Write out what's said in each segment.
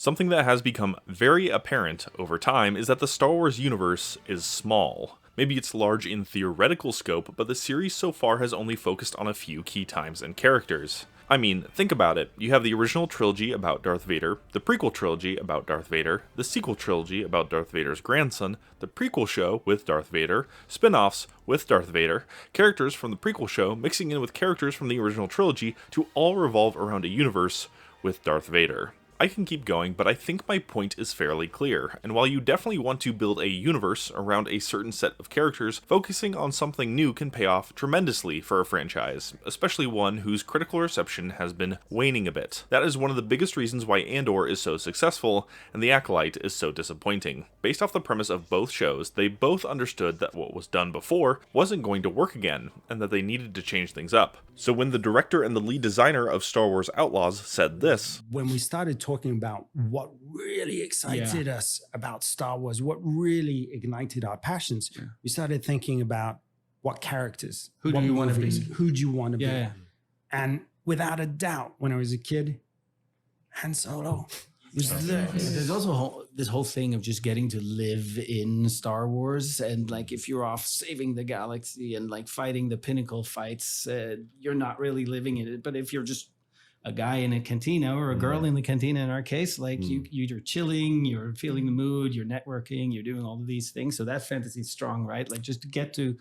Something that has become very apparent over time is that the Star Wars universe is small. Maybe it's large in theoretical scope, but the series so far has only focused on a few key times and characters. I mean, think about it. You have the original trilogy about Darth Vader, the prequel trilogy about Darth Vader, the sequel trilogy about Darth Vader's grandson, the prequel show with Darth Vader, spin-offs with Darth Vader, characters from the prequel show mixing in with characters from the original trilogy to all revolve around a universe with Darth Vader. I can keep going, but I think my point is fairly clear, and while you definitely want to build a universe around a certain set of characters, focusing on something new can pay off tremendously for a franchise, especially one whose critical reception has been waning a bit. That is one of the biggest reasons why Andor is so successful, and The Acolyte is so disappointing. Based off the premise of both shows, they both understood that what was done before wasn't going to work again, and that they needed to change things up. So when the director and the lead designer of Star Wars Outlaws said this, when we started talking about what really excited us about Star Wars, what really ignited our passions, we started thinking about what characters, who do you want to be? Who do you want to be? Yeah. And without a doubt, when I was a kid, Han Solo. There's also this whole thing of just getting to live in Star Wars, and like if you're off saving the galaxy and like fighting the pinnacle fights, you're not really living in it. But if you're just a guy in a cantina or a girl in the cantina, in our case, like you're chilling, you're feeling the mood, you're networking, you're doing all of these things. So that fantasy is strong, right? Like just to get to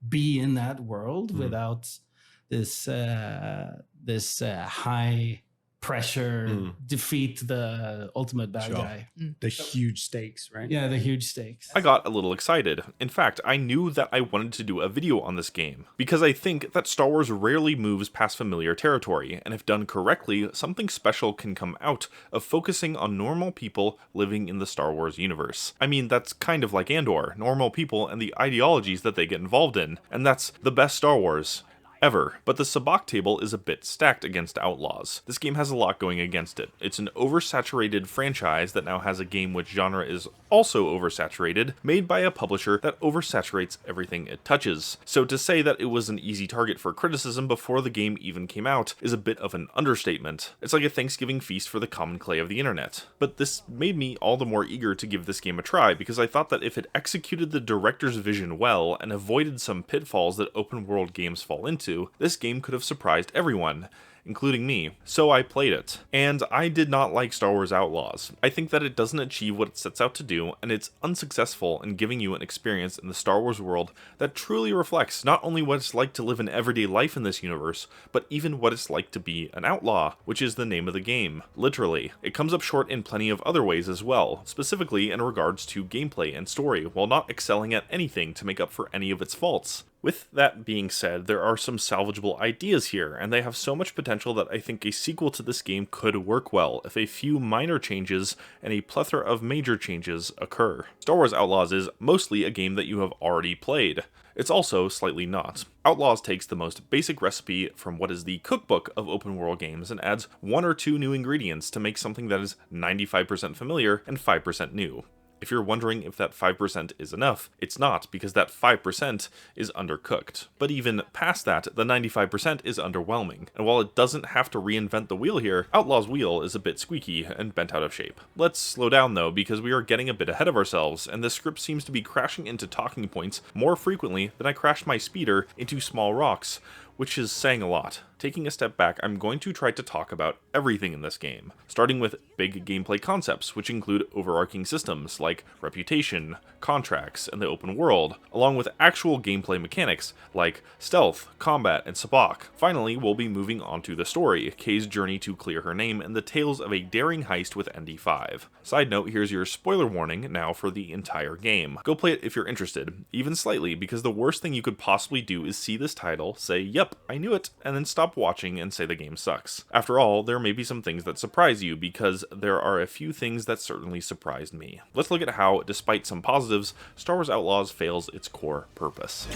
be in that world without this high pressure defeat the ultimate bad guy. The huge stakes, right? Yeah, the huge stakes. I got a little excited. In fact, I knew that I wanted to do a video on this game, because I think that Star Wars rarely moves past familiar territory, and if done correctly, something special can come out of focusing on normal people living in the Star Wars universe. I mean, that's kind of like Andor, normal people and the ideologies that they get involved in, and that's the best Star Wars ever. But the Sabacc table is a bit stacked against Outlaws. This game has a lot going against it. It's an oversaturated franchise that now has a game which genre is also oversaturated, made by a publisher that oversaturates everything it touches. So to say that it was an easy target for criticism before the game even came out is a bit of an understatement. It's like a Thanksgiving feast for the common clay of the internet. But this made me all the more eager to give this game a try, because I thought that if it executed the director's vision well and avoided some pitfalls that open world games fall into, this game could have surprised everyone, including me. So I played it, and I did not like Star Wars Outlaws. I think that it doesn't achieve what it sets out to do, and it's unsuccessful in giving you an experience in the Star Wars world that truly reflects not only what it's like to live an everyday life in this universe, but even what it's like to be an outlaw, which is the name of the game. Literally. It comes up short in plenty of other ways as well, specifically in regards to gameplay and story, while not excelling at anything to make up for any of its faults. With that being said, there are some salvageable ideas here, and they have so much potential that I think a sequel to this game could work well if a few minor changes and a plethora of major changes occur. Star Wars Outlaws is mostly a game that you have already played. It's also slightly not. Outlaws takes the most basic recipe from what is the cookbook of open world games and adds one or two new ingredients to make something that is 95% familiar and 5% new. If you're wondering if that 5% is enough, it's not, because that 5% is undercooked. But even past that, the 95% is underwhelming, and while it doesn't have to reinvent the wheel here, Outlaw's wheel is a bit squeaky and bent out of shape. Let's slow down though, because we are getting a bit ahead of ourselves, and the script seems to be crashing into talking points more frequently than I crashed my speeder into small rocks, which is saying a lot. Taking a step back, I'm going to try to talk about everything in this game, starting with big gameplay concepts, which include overarching systems like reputation, contracts, and the open world, along with actual gameplay mechanics like stealth, combat, and sabacc. Finally, we'll be moving on to the story, Kay's journey to clear her name, and the tales of a daring heist with ND5. Side note, here's your spoiler warning now for the entire game. Go play it if you're interested, even slightly, because the worst thing you could possibly do is see this title, say, "Yep, I knew it," and then stop watching and say the game sucks. After all, there may be some things that surprise you, because there are a few things that certainly surprised me. Let's look at how, despite some positives, Star Wars Outlaws fails its core purpose.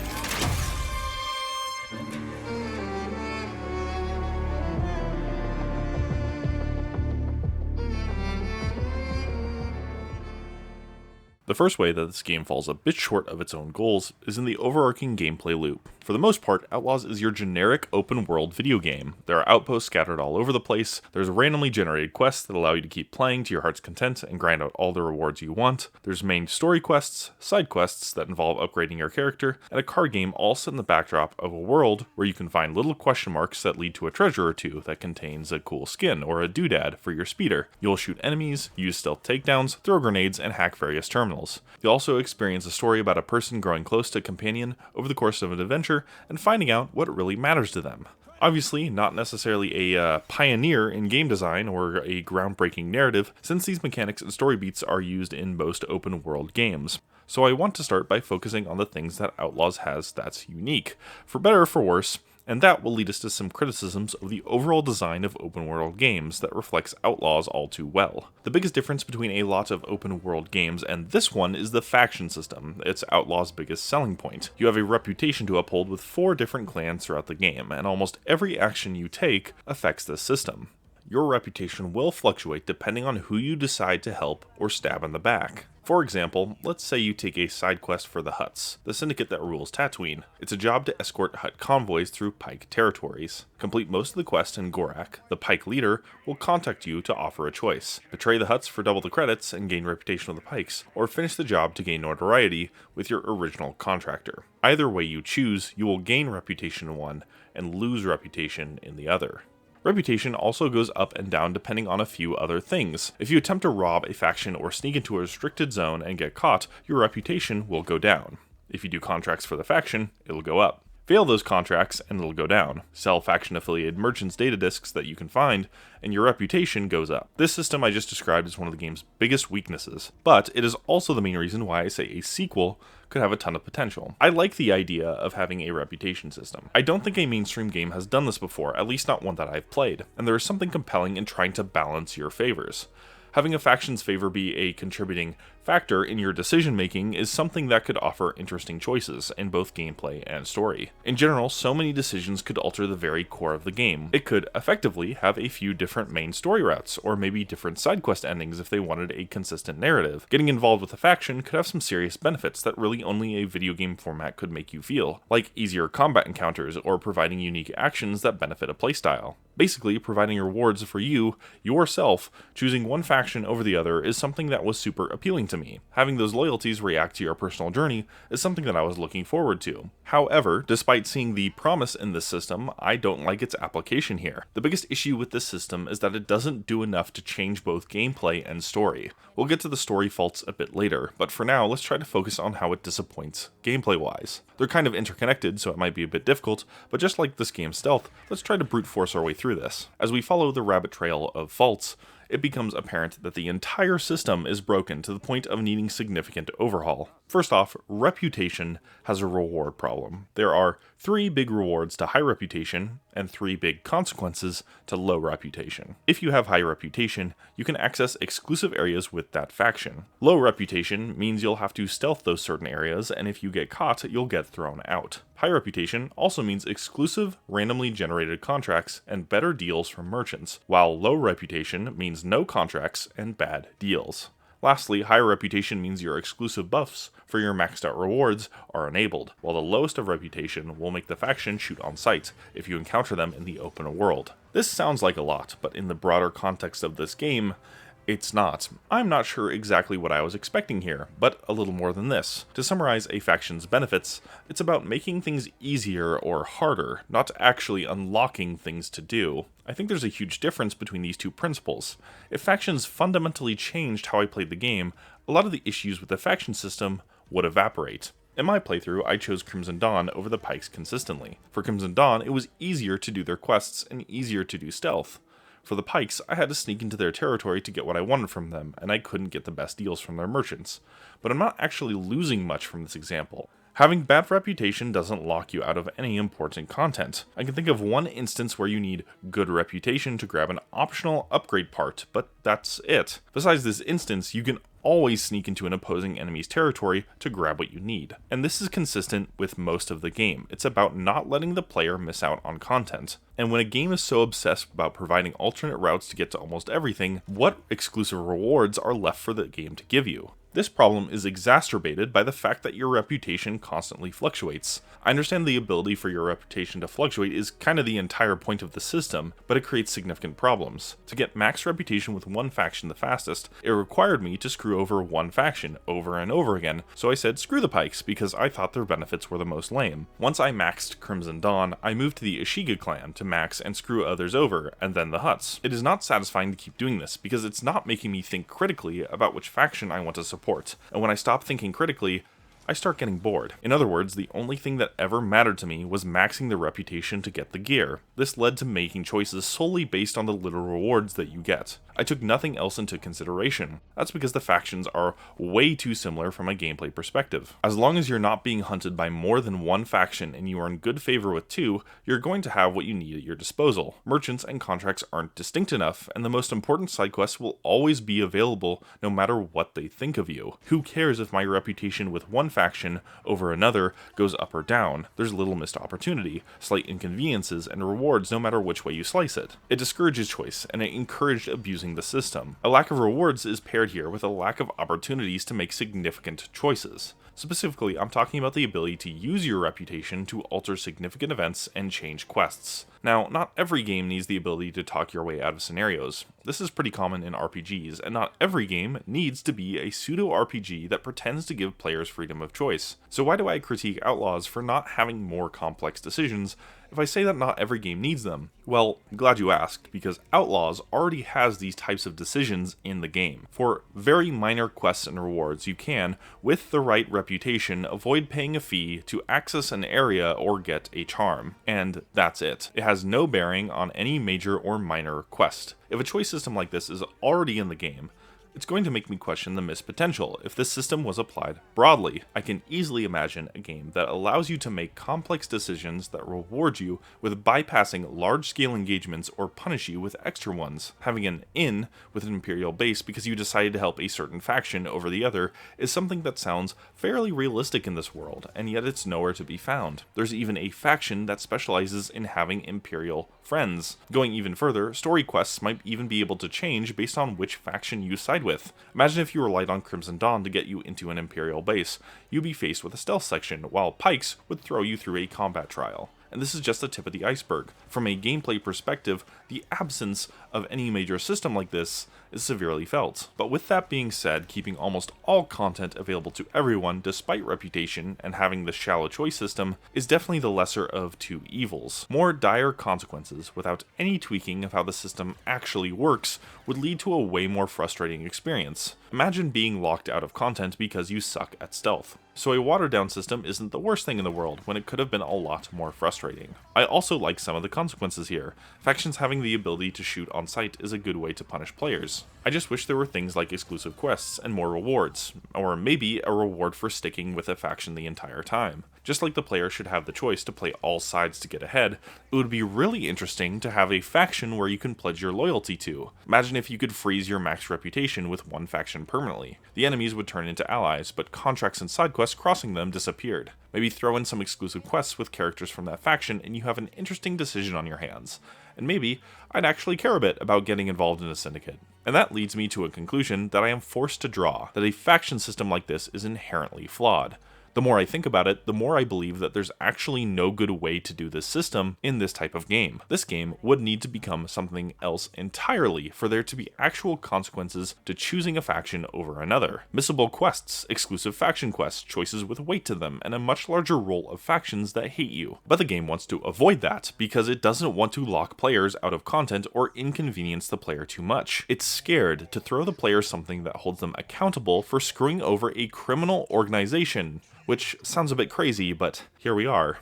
The first way that this game falls a bit short of its own goals is in the overarching gameplay loop. For the most part, Outlaws is your generic open world video game. There are outposts scattered all over the place, there's randomly generated quests that allow you to keep playing to your heart's content and grind out all the rewards you want, there's main story quests, side quests that involve upgrading your character, and a card game all set in the backdrop of a world where you can find little question marks that lead to a treasure or two that contains a cool skin or a doodad for your speeder. You'll shoot enemies, use stealth takedowns, throw grenades, and hack various terminals. You'll also experience a story about a person growing close to a companion over the course of an adventure and finding out what really matters to them. Obviously, not necessarily a pioneer in game design or a groundbreaking narrative, since these mechanics and story beats are used in most open world games. So I want to start by focusing on the things that Outlaws has that's unique, for better or for worse, and that will lead us to some criticisms of the overall design of open world games that reflects Outlaws all too well. The biggest difference between a lot of open world games and this one is the faction system. It's Outlaws' biggest selling point. You have a reputation to uphold with 4 different clans throughout the game, and almost every action you take affects this system. Your reputation will fluctuate depending on who you decide to help or stab in the back. For example, let's say you take a side quest for the Hutts, the syndicate that rules Tatooine. It's a job to escort Hutt convoys through Pike territories. Complete most of the quest in Gorak, the Pike leader will contact you to offer a choice. Betray the Hutts for double the credits and gain reputation with the Pikes, or finish the job to gain notoriety with your original contractor. Either way you choose, you will gain reputation in one and lose reputation in the other. Reputation also goes up and down depending on a few other things. If you attempt to rob a faction or sneak into a restricted zone and get caught, your reputation will go down. If you do contracts for the faction, it'll go up. Fail those contracts and it'll go down. Sell faction-affiliated merchants data disks that you can find, and your reputation goes up. This system I just described is one of the game's biggest weaknesses, but it is also the main reason why I say a sequel could have a ton of potential. I like the idea of having a reputation system. I don't think a mainstream game has done this before, at least not one that I've played, and there is something compelling in trying to balance your favors. Having a faction's favor be a contributing factor in your decision making is something that could offer interesting choices in both gameplay and story. In general, so many decisions could alter the very core of the game. It could effectively have a few different main story routes, or maybe different side quest endings if they wanted a consistent narrative. Getting involved with a faction could have some serious benefits that really only a video game format could make you feel, like easier combat encounters or providing unique actions that benefit a playstyle. Basically, providing rewards for you, yourself, choosing one faction over the other is something that was super appealing to me. Having those loyalties react to your personal journey is something that I was looking forward to. However, despite seeing the promise in this system, I don't like its application here. The biggest issue with this system is that it doesn't do enough to change both gameplay and story. We'll get to the story faults a bit later, but for now, let's try to focus on how it disappoints gameplay-wise. They're kind of interconnected, so it might be a bit difficult, but just like this game's stealth, let's try to brute force our way through this. As we follow the rabbit trail of faults, it becomes apparent that the entire system is broken to the point of needing significant overhaul. First off, reputation has a reward problem. There are 3 big rewards to high reputation and 3 big consequences to low reputation. If you have high reputation, you can access exclusive areas with that faction. Low reputation means you'll have to stealth those certain areas, and if you get caught, you'll get thrown out. High reputation also means exclusive, randomly generated contracts and better deals from merchants, while low reputation means no contracts and bad deals. Lastly, high reputation means your exclusive buffs for your maxed out rewards are enabled, while the lowest of reputation will make the faction shoot on sight if you encounter them in the open world. This sounds like a lot, but in the broader context of this game, it's not. I'm not sure exactly what I was expecting here, but a little more than this. To summarize a faction's benefits, it's about making things easier or harder, not actually unlocking things to do. I think there's a huge difference between these two principles. If factions fundamentally changed how I played the game, a lot of the issues with the faction system would evaporate. In my playthrough, I chose Crimson Dawn over the Pikes consistently. For Crimson Dawn, it was easier to do their quests and easier to do stealth. For the Pikes, I had to sneak into their territory to get what I wanted from them, and I couldn't get the best deals from their merchants. But I'm not actually losing much from this example. Having bad reputation doesn't lock you out of any important content. I can think of one instance where you need good reputation to grab an optional upgrade part, but that's it. Besides this instance, you can always sneak into an opposing enemy's territory to grab what you need. And this is consistent with most of the game. It's about not letting the player miss out on content. And when a game is so obsessed about providing alternate routes to get to almost everything, what exclusive rewards are left for the game to give you? This problem is exacerbated by the fact that your reputation constantly fluctuates. I understand the ability for your reputation to fluctuate is kind of the entire point of the system, but it creates significant problems. To get max reputation with one faction the fastest, it required me to screw over one faction over and over again, so I said screw the Pikes because I thought their benefits were the most lame. Once I maxed Crimson Dawn, I moved to the Ishiga clan to max and screw others over, and then the Hutts. It is not satisfying to keep doing this because it's not making me think critically about which faction I want to support, and when I stop thinking critically, I start getting bored. In other words, the only thing that ever mattered to me was maxing the reputation to get the gear. This led to making choices solely based on the little rewards that you get. I took nothing else into consideration. That's because the factions are way too similar from a gameplay perspective. As long as you're not being hunted by more than one faction and you are in good favor with two, you're going to have what you need at your disposal. Merchants and contracts aren't distinct enough, and the most important side quests will always be available no matter what they think of you. Who cares if my reputation with one faction over another goes up or down? There's little missed opportunity, slight inconveniences, and rewards no matter which way you slice it. It discourages choice, and it encouraged abusing the system. A lack of rewards is paired here with a lack of opportunities to make significant choices. Specifically, I'm talking about the ability to use your reputation to alter significant events and change quests. Now, not every game needs the ability to talk your way out of scenarios. This is pretty common in RPGs, and not every game needs to be a pseudo-RPG that pretends to give players freedom of choice. So why do I critique Outlaws for not having more complex decisions if I say that not every game needs them? Well, glad you asked, because Outlaws already has these types of decisions in the game. For very minor quests and rewards, you can, with the right reputation, avoid paying a fee to access an area or get a charm. And that's it. It has no bearing on any major or minor quest. If a choice system like this is already in the game, it's going to make me question the missed potential if this system was applied broadly. I can easily imagine a game that allows you to make complex decisions that reward you with bypassing large-scale engagements or punish you with extra ones. Having an inn with an Imperial base because you decided to help a certain faction over the other is something that sounds fairly realistic in this world, and yet it's nowhere to be found. There's even a faction that specializes in having Imperial friends. Going even further, story quests might even be able to change based on which faction you side with. Imagine if you relied on Crimson Dawn to get you into an Imperial base. You'd be faced with a stealth section, while Pikes would throw you through a combat trial. And this is just the tip of the iceberg. From a gameplay perspective, the absence of any major system like this is severely felt. But with that being said, keeping almost all content available to everyone despite reputation and having the shallow choice system is definitely the lesser of two evils. More dire consequences without any tweaking of how the system actually works would lead to a way more frustrating experience. Imagine being locked out of content because you suck at stealth. So a watered down system isn't the worst thing in the world when it could have been a lot more frustrating. I also like some of the consequences here. Factions having the ability to shoot on sight is a good way to punish players. I just wish there were things like exclusive quests and more rewards, or maybe a reward for sticking with a faction the entire time. Just like the player should have the choice to play all sides to get ahead, it would be really interesting to have a faction where you can pledge your loyalty to. Imagine if you could freeze your max reputation with one faction permanently. The enemies would turn into allies, but contracts and side quests crossing them disappeared. Maybe throw in some exclusive quests with characters from that faction and you have an interesting decision on your hands. And maybe I'd actually care a bit about getting involved in a syndicate. And that leads me to a conclusion that I am forced to draw, that a faction system like this is inherently flawed. The more I think about it, the more I believe that there's actually no good way to do this system in this type of game. This game would need to become something else entirely for there to be actual consequences to choosing a faction over another. Missable quests, exclusive faction quests, choices with weight to them, and a much larger role of factions that hate you. But the game wants to avoid that because it doesn't want to lock players out of content or inconvenience the player too much. It's scared to throw the player something that holds them accountable for screwing over a criminal organization. Which sounds a bit crazy, but here we are.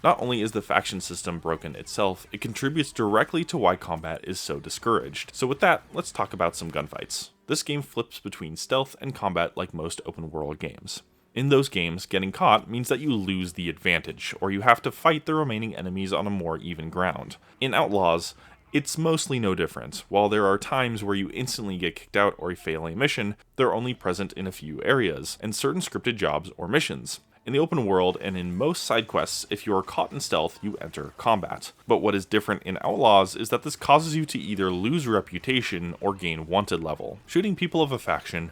Not only is the faction system broken itself, it contributes directly to why combat is so discouraged. So with that, let's talk about some gunfights. This game flips between stealth and combat like most open world games. In those games, getting caught means that you lose the advantage, or you have to fight the remaining enemies on a more even ground. In Outlaws, it's mostly no different. While there are times where you instantly get kicked out or fail a mission, they're only present in a few areas, and certain scripted jobs or missions. In the open world and in most side quests, if you are caught in stealth, you enter combat. But what is different in Outlaws is that this causes you to either lose reputation or gain wanted level. Shooting people of a faction,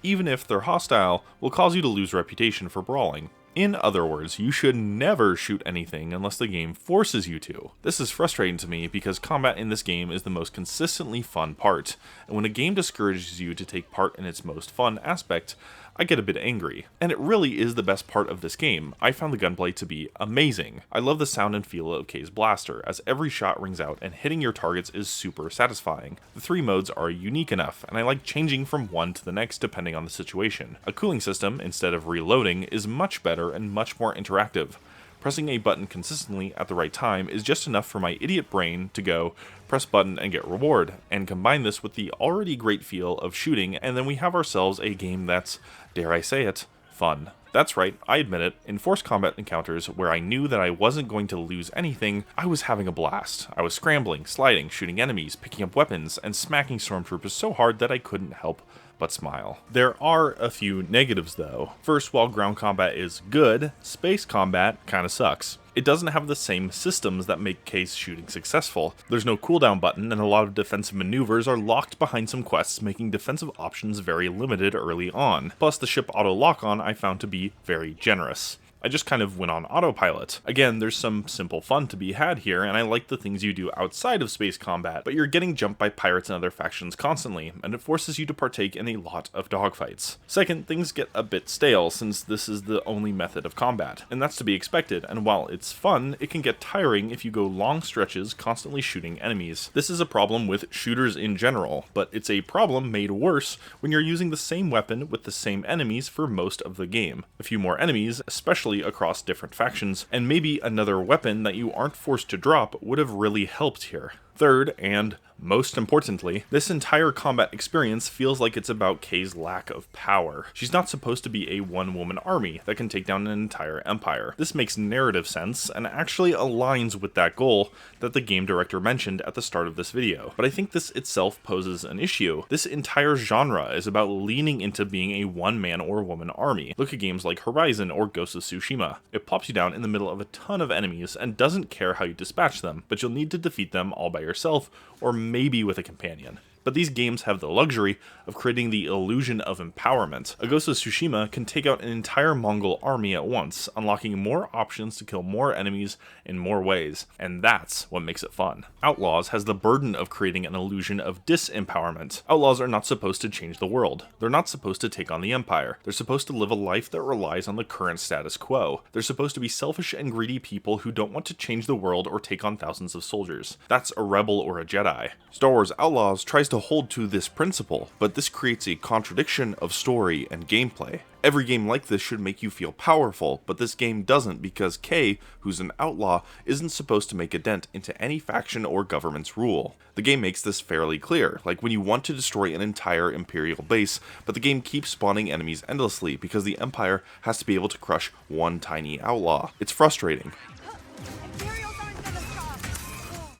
even if they're hostile, will cause you to lose reputation for brawling. In other words, you should never shoot anything unless the game forces you to. This is frustrating to me because combat in this game is the most consistently fun part, and when a game discourages you to take part in its most fun aspect, I get a bit angry. And it really is the best part of this game. I found the gunplay to be amazing. I love the sound and feel of Kay's blaster, as every shot rings out and hitting your targets is super satisfying. The 3 modes are unique enough, and I like changing from one to the next depending on the situation. A cooling system, instead of reloading, is much better and much more interactive. Pressing a button consistently at the right time is just enough for my idiot brain to go, press button and get reward, and combine this with the already great feel of shooting, and then we have ourselves a game that's, dare I say it, fun. That's right, I admit it, in forced combat encounters where I knew that I wasn't going to lose anything, I was having a blast. I was scrambling, sliding, shooting enemies, picking up weapons, and smacking stormtroopers so hard that I couldn't help but smile. There are a few negatives though. First, while ground combat is good, space combat kinda sucks. It doesn't have the same systems that make case shooting successful. There's no cooldown button, and a lot of defensive maneuvers are locked behind some quests, making defensive options very limited early on. Plus, the ship auto lock-on I found to be very generous. I just kind of went on autopilot. Again, there's some simple fun to be had here, and I like the things you do outside of space combat, but you're getting jumped by pirates and other factions constantly, and it forces you to partake in a lot of dogfights. Second, things get a bit stale, since this is the only method of combat, and that's to be expected, and while it's fun, it can get tiring if you go long stretches constantly shooting enemies. This is a problem with shooters in general, but it's a problem made worse when you're using the same weapon with the same enemies for most of the game. A few more enemies, especially across different factions, and maybe another weapon that you aren't forced to drop would have really helped here. Third, and most importantly, this entire combat experience feels like it's about Kay's lack of power. She's not supposed to be a one-woman army that can take down an entire empire. This makes narrative sense, and actually aligns with that goal that the game director mentioned at the start of this video. But I think this itself poses an issue. This entire genre is about leaning into being a one-man or woman army. Look at games like Horizon or Ghost of Tsushima. It plops you down in the middle of a ton of enemies and doesn't care how you dispatch them, but you'll need to defeat them all by yourself, or maybe with a companion. But these games have the luxury of creating the illusion of empowerment. A Ghost of Tsushima can take out an entire Mongol army at once, unlocking more options to kill more enemies in more ways, and that's what makes it fun. Outlaws has the burden of creating an illusion of disempowerment. Outlaws are not supposed to change the world. They're not supposed to take on the Empire. They're supposed to live a life that relies on the current status quo. They're supposed to be selfish and greedy people who don't want to change the world or take on thousands of soldiers. That's a rebel or a Jedi. Star Wars Outlaws tries to hold to this principle, but this creates a contradiction of story and gameplay. Every game like this should make you feel powerful, but this game doesn't because Kay, who's an outlaw, isn't supposed to make a dent into any faction or government's rule. The game makes this fairly clear, like when you want to destroy an entire Imperial base, but the game keeps spawning enemies endlessly because the Empire has to be able to crush one tiny outlaw. It's frustrating.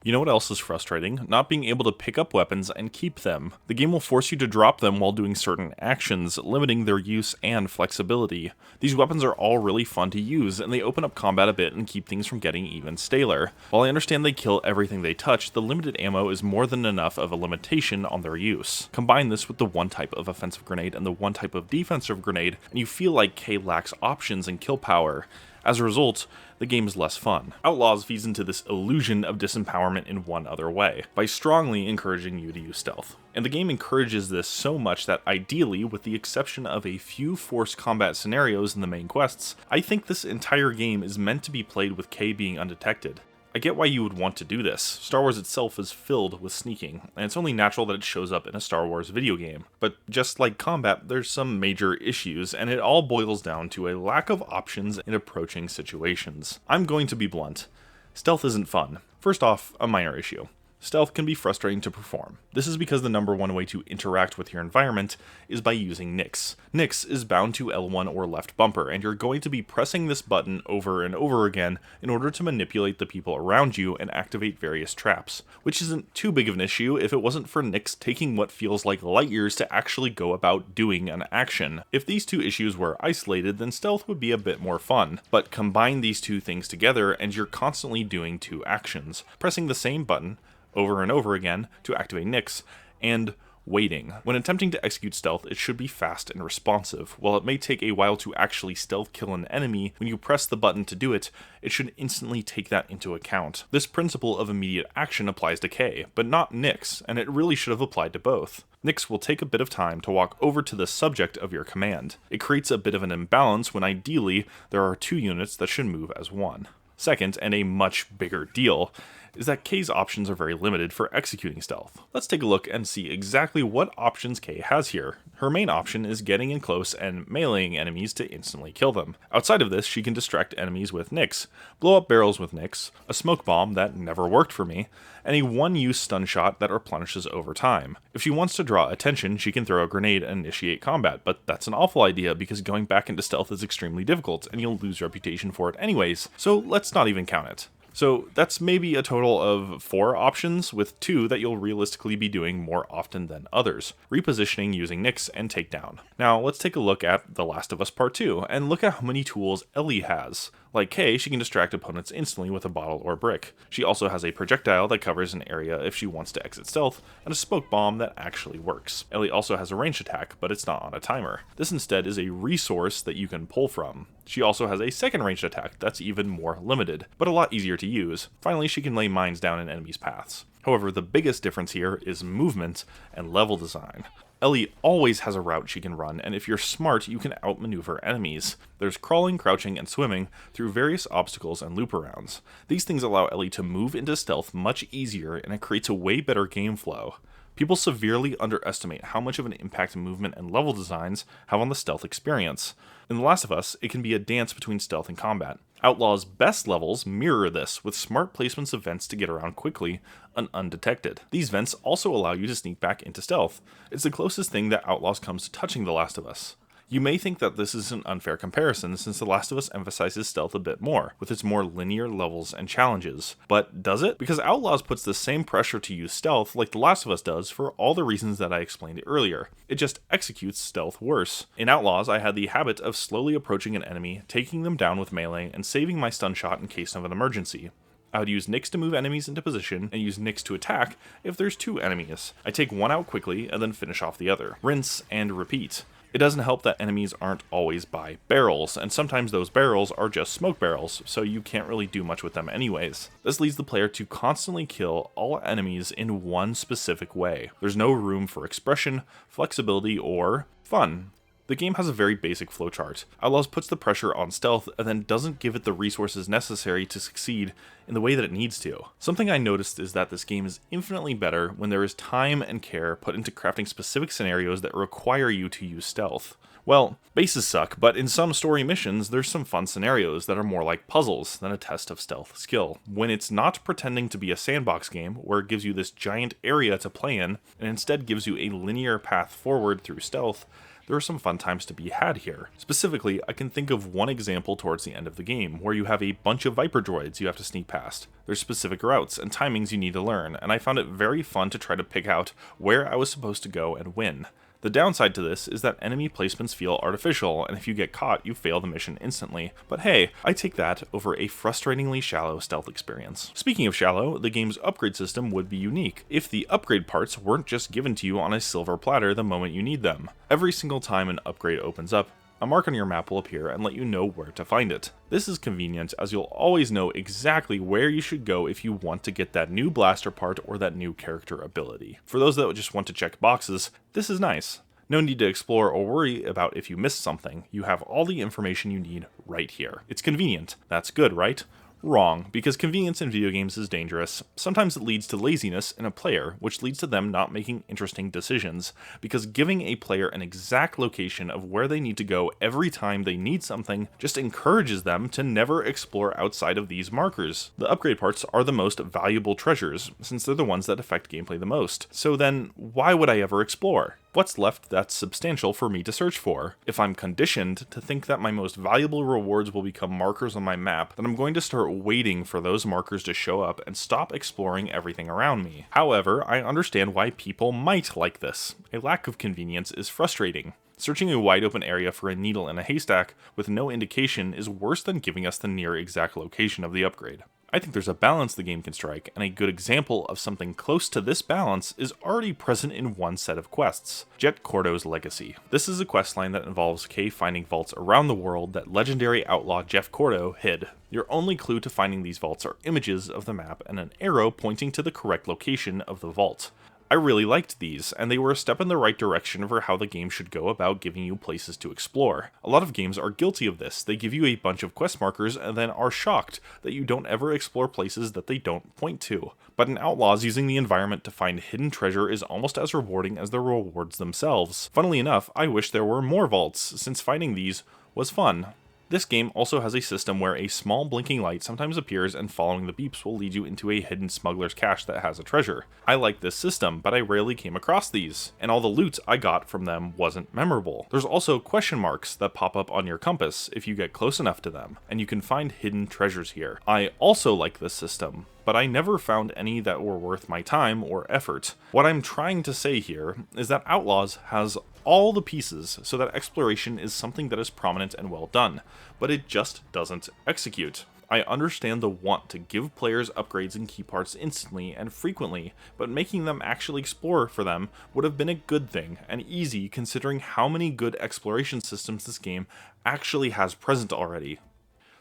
You know what else is frustrating? Not being able to pick up weapons and keep them. The game will force you to drop them while doing certain actions, limiting their use and flexibility. These weapons are all really fun to use, and they open up combat a bit and keep things from getting even staler. While I understand they kill everything they touch, the limited ammo is more than enough of a limitation on their use. Combine this with the one type of offensive grenade and the one type of defensive grenade, and you feel like Kay lacks options and kill power. As a result, the game is less fun. Outlaws feeds into this illusion of disempowerment in one other way, by strongly encouraging you to use stealth. And the game encourages this so much that ideally, with the exception of a few forced combat scenarios in the main quests, I think this entire game is meant to be played with Kay being undetected. I get why you would want to do this. Star Wars itself is filled with sneaking, and it's only natural that it shows up in a Star Wars video game. But just like combat, there's some major issues, and it all boils down to a lack of options in approaching situations. I'm going to be blunt. Stealth isn't fun. First off, a minor issue. Stealth can be frustrating to perform. This is because the number one way to interact with your environment is by using Nyx. Nyx is bound to L1 or left bumper, and you're going to be pressing this button over and over again in order to manipulate the people around you and activate various traps, which isn't too big of an issue if it wasn't for Nyx taking what feels like light years to actually go about doing an action. If these two issues were isolated, then stealth would be a bit more fun, but combine these two things together and you're constantly doing two actions, pressing the same button over and over again to activate Nyx, and waiting. When attempting to execute stealth, it should be fast and responsive. While it may take a while to actually stealth kill an enemy, when you press the button to do it, it should instantly take that into account. This principle of immediate action applies to K, but not Nyx, and it really should have applied to both. Nyx will take a bit of time to walk over to the subject of your command. It creates a bit of an imbalance when ideally there are two units that should move as one. Second, and a much bigger deal, is that K's options are very limited for executing stealth. Let's take a look and see exactly what options K has here. Her main option is getting in close and meleeing enemies to instantly kill them. Outside of this, she can distract enemies with Nyx, blow up barrels with Nyx, a smoke bomb that never worked for me, and a one-use stun shot that replenishes over time. If she wants to draw attention, she can throw a grenade and initiate combat, but that's an awful idea because going back into stealth is extremely difficult and you'll lose reputation for it anyways, so let's not even count it. So that's maybe a total of 4 options, with 2 that you'll realistically be doing more often than others, repositioning using Nyx and takedown. Now let's take a look at The Last of Us Part 2, and look at how many tools Ellie has. Like Kay, she can distract opponents instantly with a bottle or brick. She also has a projectile that covers an area if she wants to exit stealth, and a smoke bomb that actually works. Ellie also has a ranged attack, but it's not on a timer. This instead is a resource that you can pull from. She also has a second ranged attack that's even more limited, but a lot easier to use. Finally, she can lay mines down in enemies' paths. However, the biggest difference here is movement and level design. Ellie always has a route she can run, and if you're smart, you can outmaneuver enemies. There's crawling, crouching, and swimming through various obstacles and loop-arounds. These things allow Ellie to move into stealth much easier, and it creates a way better game flow. People severely underestimate how much of an impact movement and level designs have on the stealth experience. In The Last of Us, it can be a dance between stealth and combat. Outlaw's best levels mirror this, with smart placements of vents to get around quickly and undetected. These vents also allow you to sneak back into stealth. It's the closest thing that Outlaws comes to touching The Last of Us. You may think that this is an unfair comparison since The Last of Us emphasizes stealth a bit more, with its more linear levels and challenges. But does it? Because Outlaws puts the same pressure to use stealth like The Last of Us does for all the reasons that I explained earlier. It just executes stealth worse. In Outlaws, I had the habit of slowly approaching an enemy, taking them down with melee, and saving my stun shot in case of an emergency. I would use Nyx to move enemies into position, and use Nyx to attack if there's 2 enemies. I take one out quickly, and then finish off the other. Rinse and repeat. It doesn't help that enemies aren't always by barrels, and sometimes those barrels are just smoke barrels, so you can't really do much with them anyways. This leads the player to constantly kill all enemies in one specific way. There's no room for expression, flexibility, or fun. The game has a very basic flowchart. Outlaws puts the pressure on stealth and then doesn't give it the resources necessary to succeed in the way that it needs to. Something I noticed is that this game is infinitely better when there is time and care put into crafting specific scenarios that require you to use stealth. Well, bases suck, but in some story missions, there's some fun scenarios that are more like puzzles than a test of stealth skill. When it's not pretending to be a sandbox game, where it gives you this giant area to play in, and instead gives you a linear path forward through stealth, there are some fun times to be had here. Specifically, I can think of one example towards the end of the game, where you have a bunch of Viper droids you have to sneak past. There's specific routes and timings you need to learn, and I found it very fun to try to pick out where I was supposed to go and when. The downside to this is that enemy placements feel artificial, and if you get caught, you fail the mission instantly. But hey, I take that over a frustratingly shallow stealth experience. Speaking of shallow, the game's upgrade system would be unique if the upgrade parts weren't just given to you on a silver platter the moment you need them. Every single time an upgrade opens up, a mark on your map will appear and let you know where to find it. This is convenient as you'll always know exactly where you should go if you want to get that new blaster part or that new character ability. For those that just want to check boxes, this is nice. No need to explore or worry about if you missed something. You have all the information you need right here. It's convenient. That's good, right? Wrong, because convenience in video games is dangerous. Sometimes it leads to laziness in a player, which leads to them not making interesting decisions, because giving a player an exact location of where they need to go every time they need something just encourages them to never explore outside of these markers. The upgrade parts are the most valuable treasures, since they're the ones that affect gameplay the most. So then, why would I ever explore? What's left that's substantial for me to search for? If I'm conditioned to think that my most valuable rewards will become markers on my map, then I'm going to start waiting for those markers to show up and stop exploring everything around me. However, I understand why people might like this. A lack of convenience is frustrating. Searching a wide open area for a needle in a haystack with no indication is worse than giving us the near exact location of the upgrade. I think there's a balance the game can strike, and a good example of something close to this balance is already present in one set of quests, Jet Cordo's Legacy. This is a questline that involves Kay finding vaults around the world that legendary outlaw Jeff Cordo hid. Your only clue to finding these vaults are images of the map and an arrow pointing to the correct location of the vault. I really liked these, and they were a step in the right direction for how the game should go about giving you places to explore. A lot of games are guilty of this. They give you a bunch of quest markers and then are shocked that you don't ever explore places that they don't point to. But in Outlaws, using the environment to find hidden treasure is almost as rewarding as the rewards themselves. Funnily enough, I wish there were more vaults, since finding these was fun. This game also has a system where a small blinking light sometimes appears and following the beeps will lead you into a hidden smuggler's cache that has a treasure. I like this system, but I rarely came across these, and all the loot I got from them wasn't memorable. There's also question marks that pop up on your compass if you get close enough to them, and you can find hidden treasures here. I also like this system, but I never found any that were worth my time or effort. What I'm trying to say here is that Outlaws has all the pieces so that exploration is something that is prominent and well done, but it just doesn't execute. I understand the want to give players upgrades and key parts instantly and frequently, but making them actually explore for them would have been a good thing, and easy considering how many good exploration systems this game actually has present already.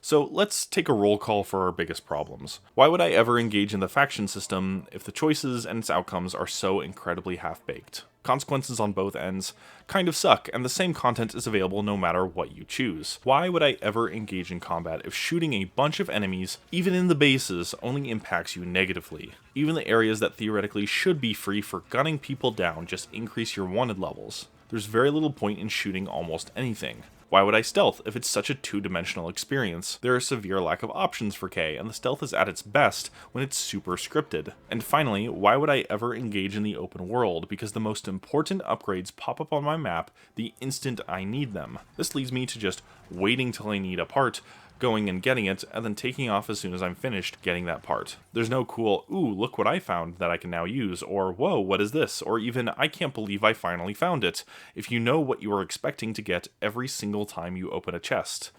So let's take a roll call for our biggest problems. Why would I ever engage in the faction system if the choices and its outcomes are so incredibly half-baked? Consequences on both ends kind of suck, and the same content is available no matter what you choose. Why would I ever engage in combat if shooting a bunch of enemies, even in the bases, only impacts you negatively? Even the areas that theoretically should be free for gunning people down just increase your wanted levels. There's very little point in shooting almost anything. Why would I stealth if it's such a two-dimensional experience? There is a severe lack of options for K, and the stealth is at its best when it's super scripted. And finally, why would I ever engage in the open world? Because the most important upgrades pop up on my map the instant I need them. This leads me to just waiting till I need a part, going and getting it, and then taking off as soon as I'm finished getting that part. There's no cool, ooh, look what I found that I can now use, or whoa, what is this, or even, I can't believe I finally found it, if you know what you are expecting to get every single time you open a chest.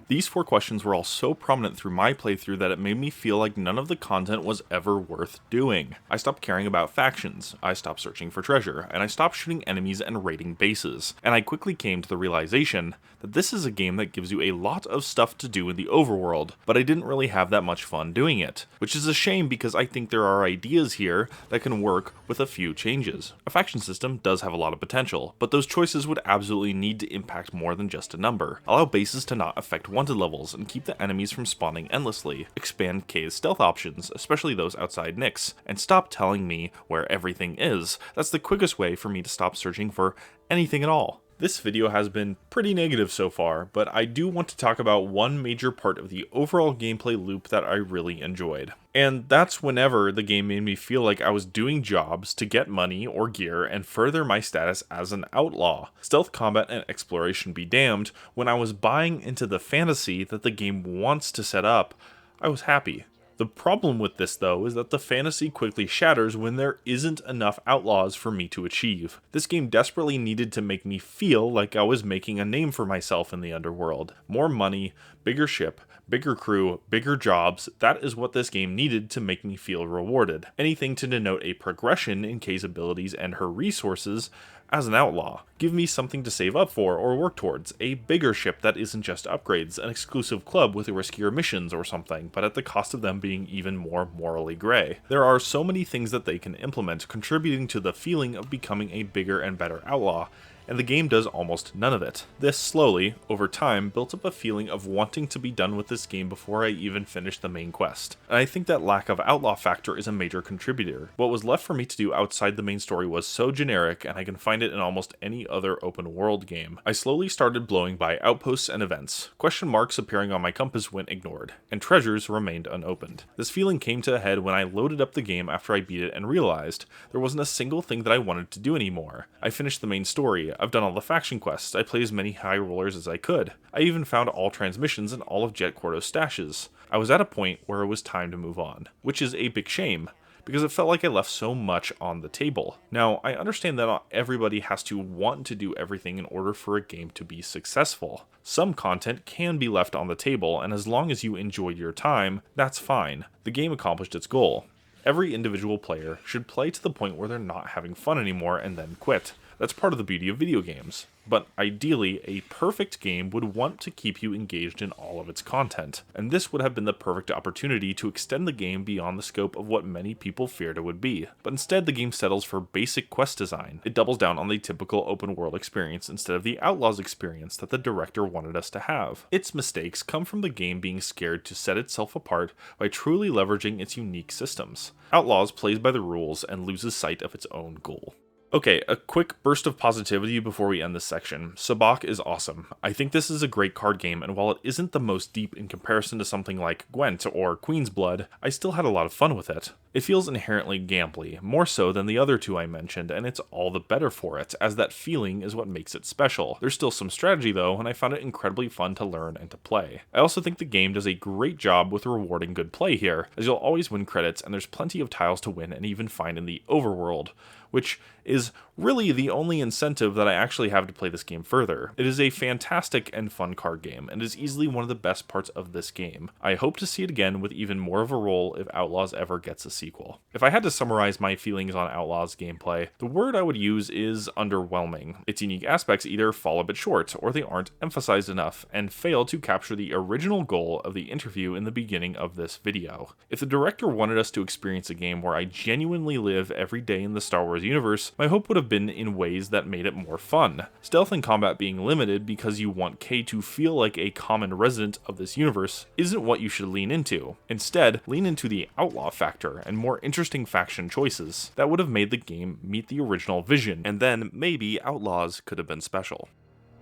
These 4 questions were all so prominent through my playthrough that it made me feel like none of the content was ever worth doing. I stopped caring about factions, I stopped searching for treasure, and I stopped shooting enemies and raiding bases. And I quickly came to the realization that this is a game that gives you a lot of stuff to do in the overworld, but I didn't really have that much fun doing it. Which is a shame because I think there are ideas here that can work with a few changes. A faction system does have a lot of potential, but those choices would absolutely need to impact more than just a number. Allow bases to not affect wanted levels and keep the enemies from spawning endlessly. Expand K's stealth options, especially those outside Nyx, and stop telling me where everything is. That's the quickest way for me to stop searching for anything at all. This video has been pretty negative so far, but I do want to talk about one major part of the overall gameplay loop that I really enjoyed. And that's whenever the game made me feel like I was doing jobs to get money or gear and further my status as an outlaw. Stealth combat and exploration be damned, when I was buying into the fantasy that the game wants to set up, I was happy. The problem with this though is that the fantasy quickly shatters when there isn't enough outlaws for me to achieve. This game desperately needed to make me feel like I was making a name for myself in the underworld. More money, bigger ship, bigger crew, bigger jobs, that is what this game needed to make me feel rewarded. Anything to denote a progression in Kay's abilities and her resources as an outlaw. Give me something to save up for or work towards, a bigger ship that isn't just upgrades, an exclusive club with riskier missions or something, but at the cost of them being even more morally grey. There are so many things that they can implement, contributing to the feeling of becoming a bigger and better outlaw, and the game does almost none of it. This slowly, over time, built up a feeling of wanting to be done with this game before I even finished the main quest. And I think that lack of outlaw factor is a major contributor. What was left for me to do outside the main story was so generic, and I can find it in almost any other open world game. I slowly started blowing by outposts and events. Question marks appearing on my compass went ignored, and treasures remained unopened. This feeling came to a head when I loaded up the game after I beat it and realized there wasn't a single thing that I wanted to do anymore. I finished the main story, I've done all the faction quests, I played as many high rollers as I could. I even found all transmissions and all of Jet Cordo's stashes. I was at a point where it was time to move on, which is a big shame, because it felt like I left so much on the table. Now, I understand that not everybody has to want to do everything in order for a game to be successful. Some content can be left on the table, and as long as you enjoyed your time, that's fine. The game accomplished its goal. Every individual player should play to the point where they're not having fun anymore and then quit. That's part of the beauty of video games. But ideally, a perfect game would want to keep you engaged in all of its content, and this would have been the perfect opportunity to extend the game beyond the scope of what many people feared it would be. But instead, the game settles for basic quest design. It doubles down on the typical open world experience instead of the Outlaws experience that the director wanted us to have. Its mistakes come from the game being scared to set itself apart by truly leveraging its unique systems. Outlaws plays by the rules and loses sight of its own goal. Okay, a quick burst of positivity before we end this section. Sabacc is awesome. I think this is a great card game, and while it isn't the most deep in comparison to something like Gwent or Queen's Blood, I still had a lot of fun with it. It feels inherently gambly, more so than the other two I mentioned, and it's all the better for it, as that feeling is what makes it special. There's still some strategy though, and I found it incredibly fun to learn and to play. I also think the game does a great job with rewarding good play here, as you'll always win credits, and there's plenty of tiles to win and even find in the overworld, which is really the only incentive that I actually have to play this game further. It is a fantastic and fun card game, and is easily one of the best parts of this game. I hope to see it again with even more of a role if Outlaws ever gets a sequel. If I had to summarize my feelings on Outlaws gameplay, the word I would use is underwhelming. Its unique aspects either fall a bit short, or they aren't emphasized enough, and fail to capture the original goal of the interview in the beginning of this video. If the director wanted us to experience a game where I genuinely live every day in the Star Wars universe, my hope would have been in ways that made it more fun. Stealth and combat being limited because you want Kay to feel like a common resident of this universe isn't what you should lean into. Instead, lean into the outlaw factor and more interesting faction choices. That would have made the game meet the original vision, and then maybe Outlaws could have been special.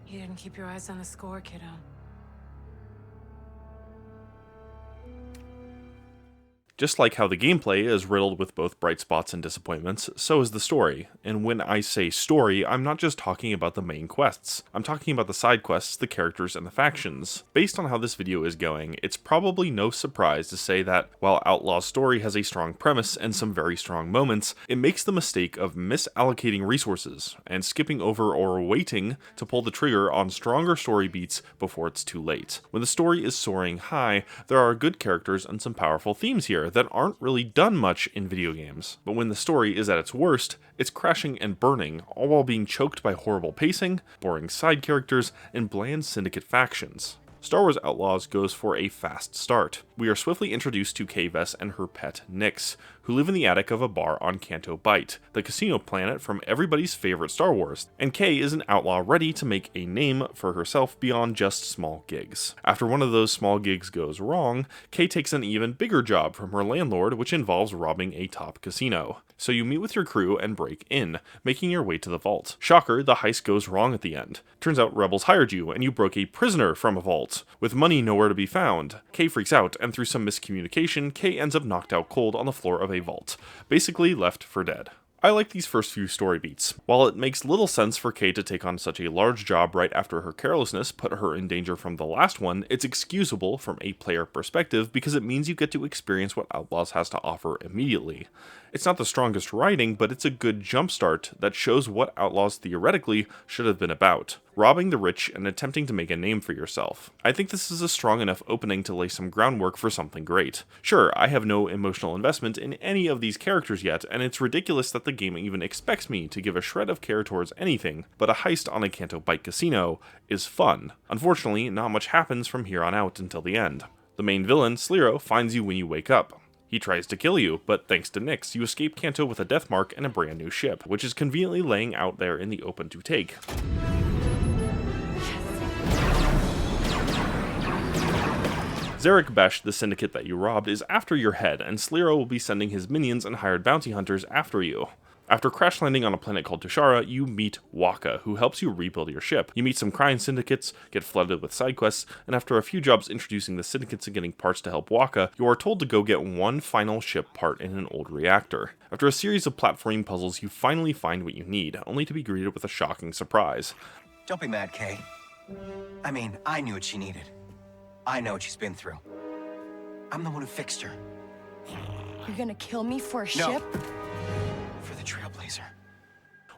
You didn't keep your eyes on the score, kiddo. Just like how the gameplay is riddled with both bright spots and disappointments, so is the story. And when I say story, I'm not just talking about the main quests. I'm talking about the side quests, the characters, and the factions. Based on how this video is going, it's probably no surprise to say that while Outlaw's story has a strong premise and some very strong moments, it makes the mistake of misallocating resources and skipping over or waiting to pull the trigger on stronger story beats before it's too late. When the story is soaring high, there are good characters and some powerful themes here that aren't really done much in video games. But when the story is at its worst, it's crashing and burning, all while being choked by horrible pacing, boring side characters, and bland syndicate factions. Star Wars Outlaws goes for a fast start. We are swiftly introduced to Kay Vess and her pet, Nyx, who live in the attic of a bar on Canto Bight, the casino planet from everybody's favorite Star Wars, and Kay is an outlaw ready to make a name for herself beyond just small gigs. After one of those small gigs goes wrong, Kay takes an even bigger job from her landlord, which involves robbing a top casino. So you meet with your crew and break in, making your way to the vault. Shocker, the heist goes wrong at the end. Turns out rebels hired you, and you broke a prisoner from a vault, with money nowhere to be found. Kay freaks out, and through some miscommunication, Kay ends up knocked out cold on the floor of a vault, basically left for dead. I like these first few story beats. While it makes little sense for Kay to take on such a large job right after her carelessness put her in danger from the last one, it's excusable from a player perspective because it means you get to experience what Outlaws has to offer immediately. It's not the strongest writing, but it's a good jumpstart that shows what Outlaws theoretically should have been about: robbing the rich and attempting to make a name for yourself. I think this is a strong enough opening to lay some groundwork for something great. Sure, I have no emotional investment in any of these characters yet, and it's ridiculous that the game even expects me to give a shred of care towards anything, but a heist on a Canto Bight casino is fun. Unfortunately, not much happens from here on out until the end. The main villain, Sliro, finds you when you wake up. He tries to kill you, but thanks to Nyx, you escape Kanto with a death mark and a brand new ship, which is conveniently laying out there in the open to take. Zarek Besh, the syndicate that you robbed, is after your head, and Sliro will be sending his minions and hired bounty hunters after you. After crash landing on a planet called Tushara, you meet Waka, who helps you rebuild your ship. You meet some crime syndicates, get flooded with side quests, and after a few jobs introducing the syndicates and getting parts to help Waka, you are told to go get one final ship part in an old reactor. After a series of platforming puzzles, you finally find what you need, only to be greeted with a shocking surprise. Don't be mad, Kay. I mean, I knew what she needed. I know what she's been through. I'm the one who fixed her. You're gonna kill me for a No. ship? For the Trailblazer.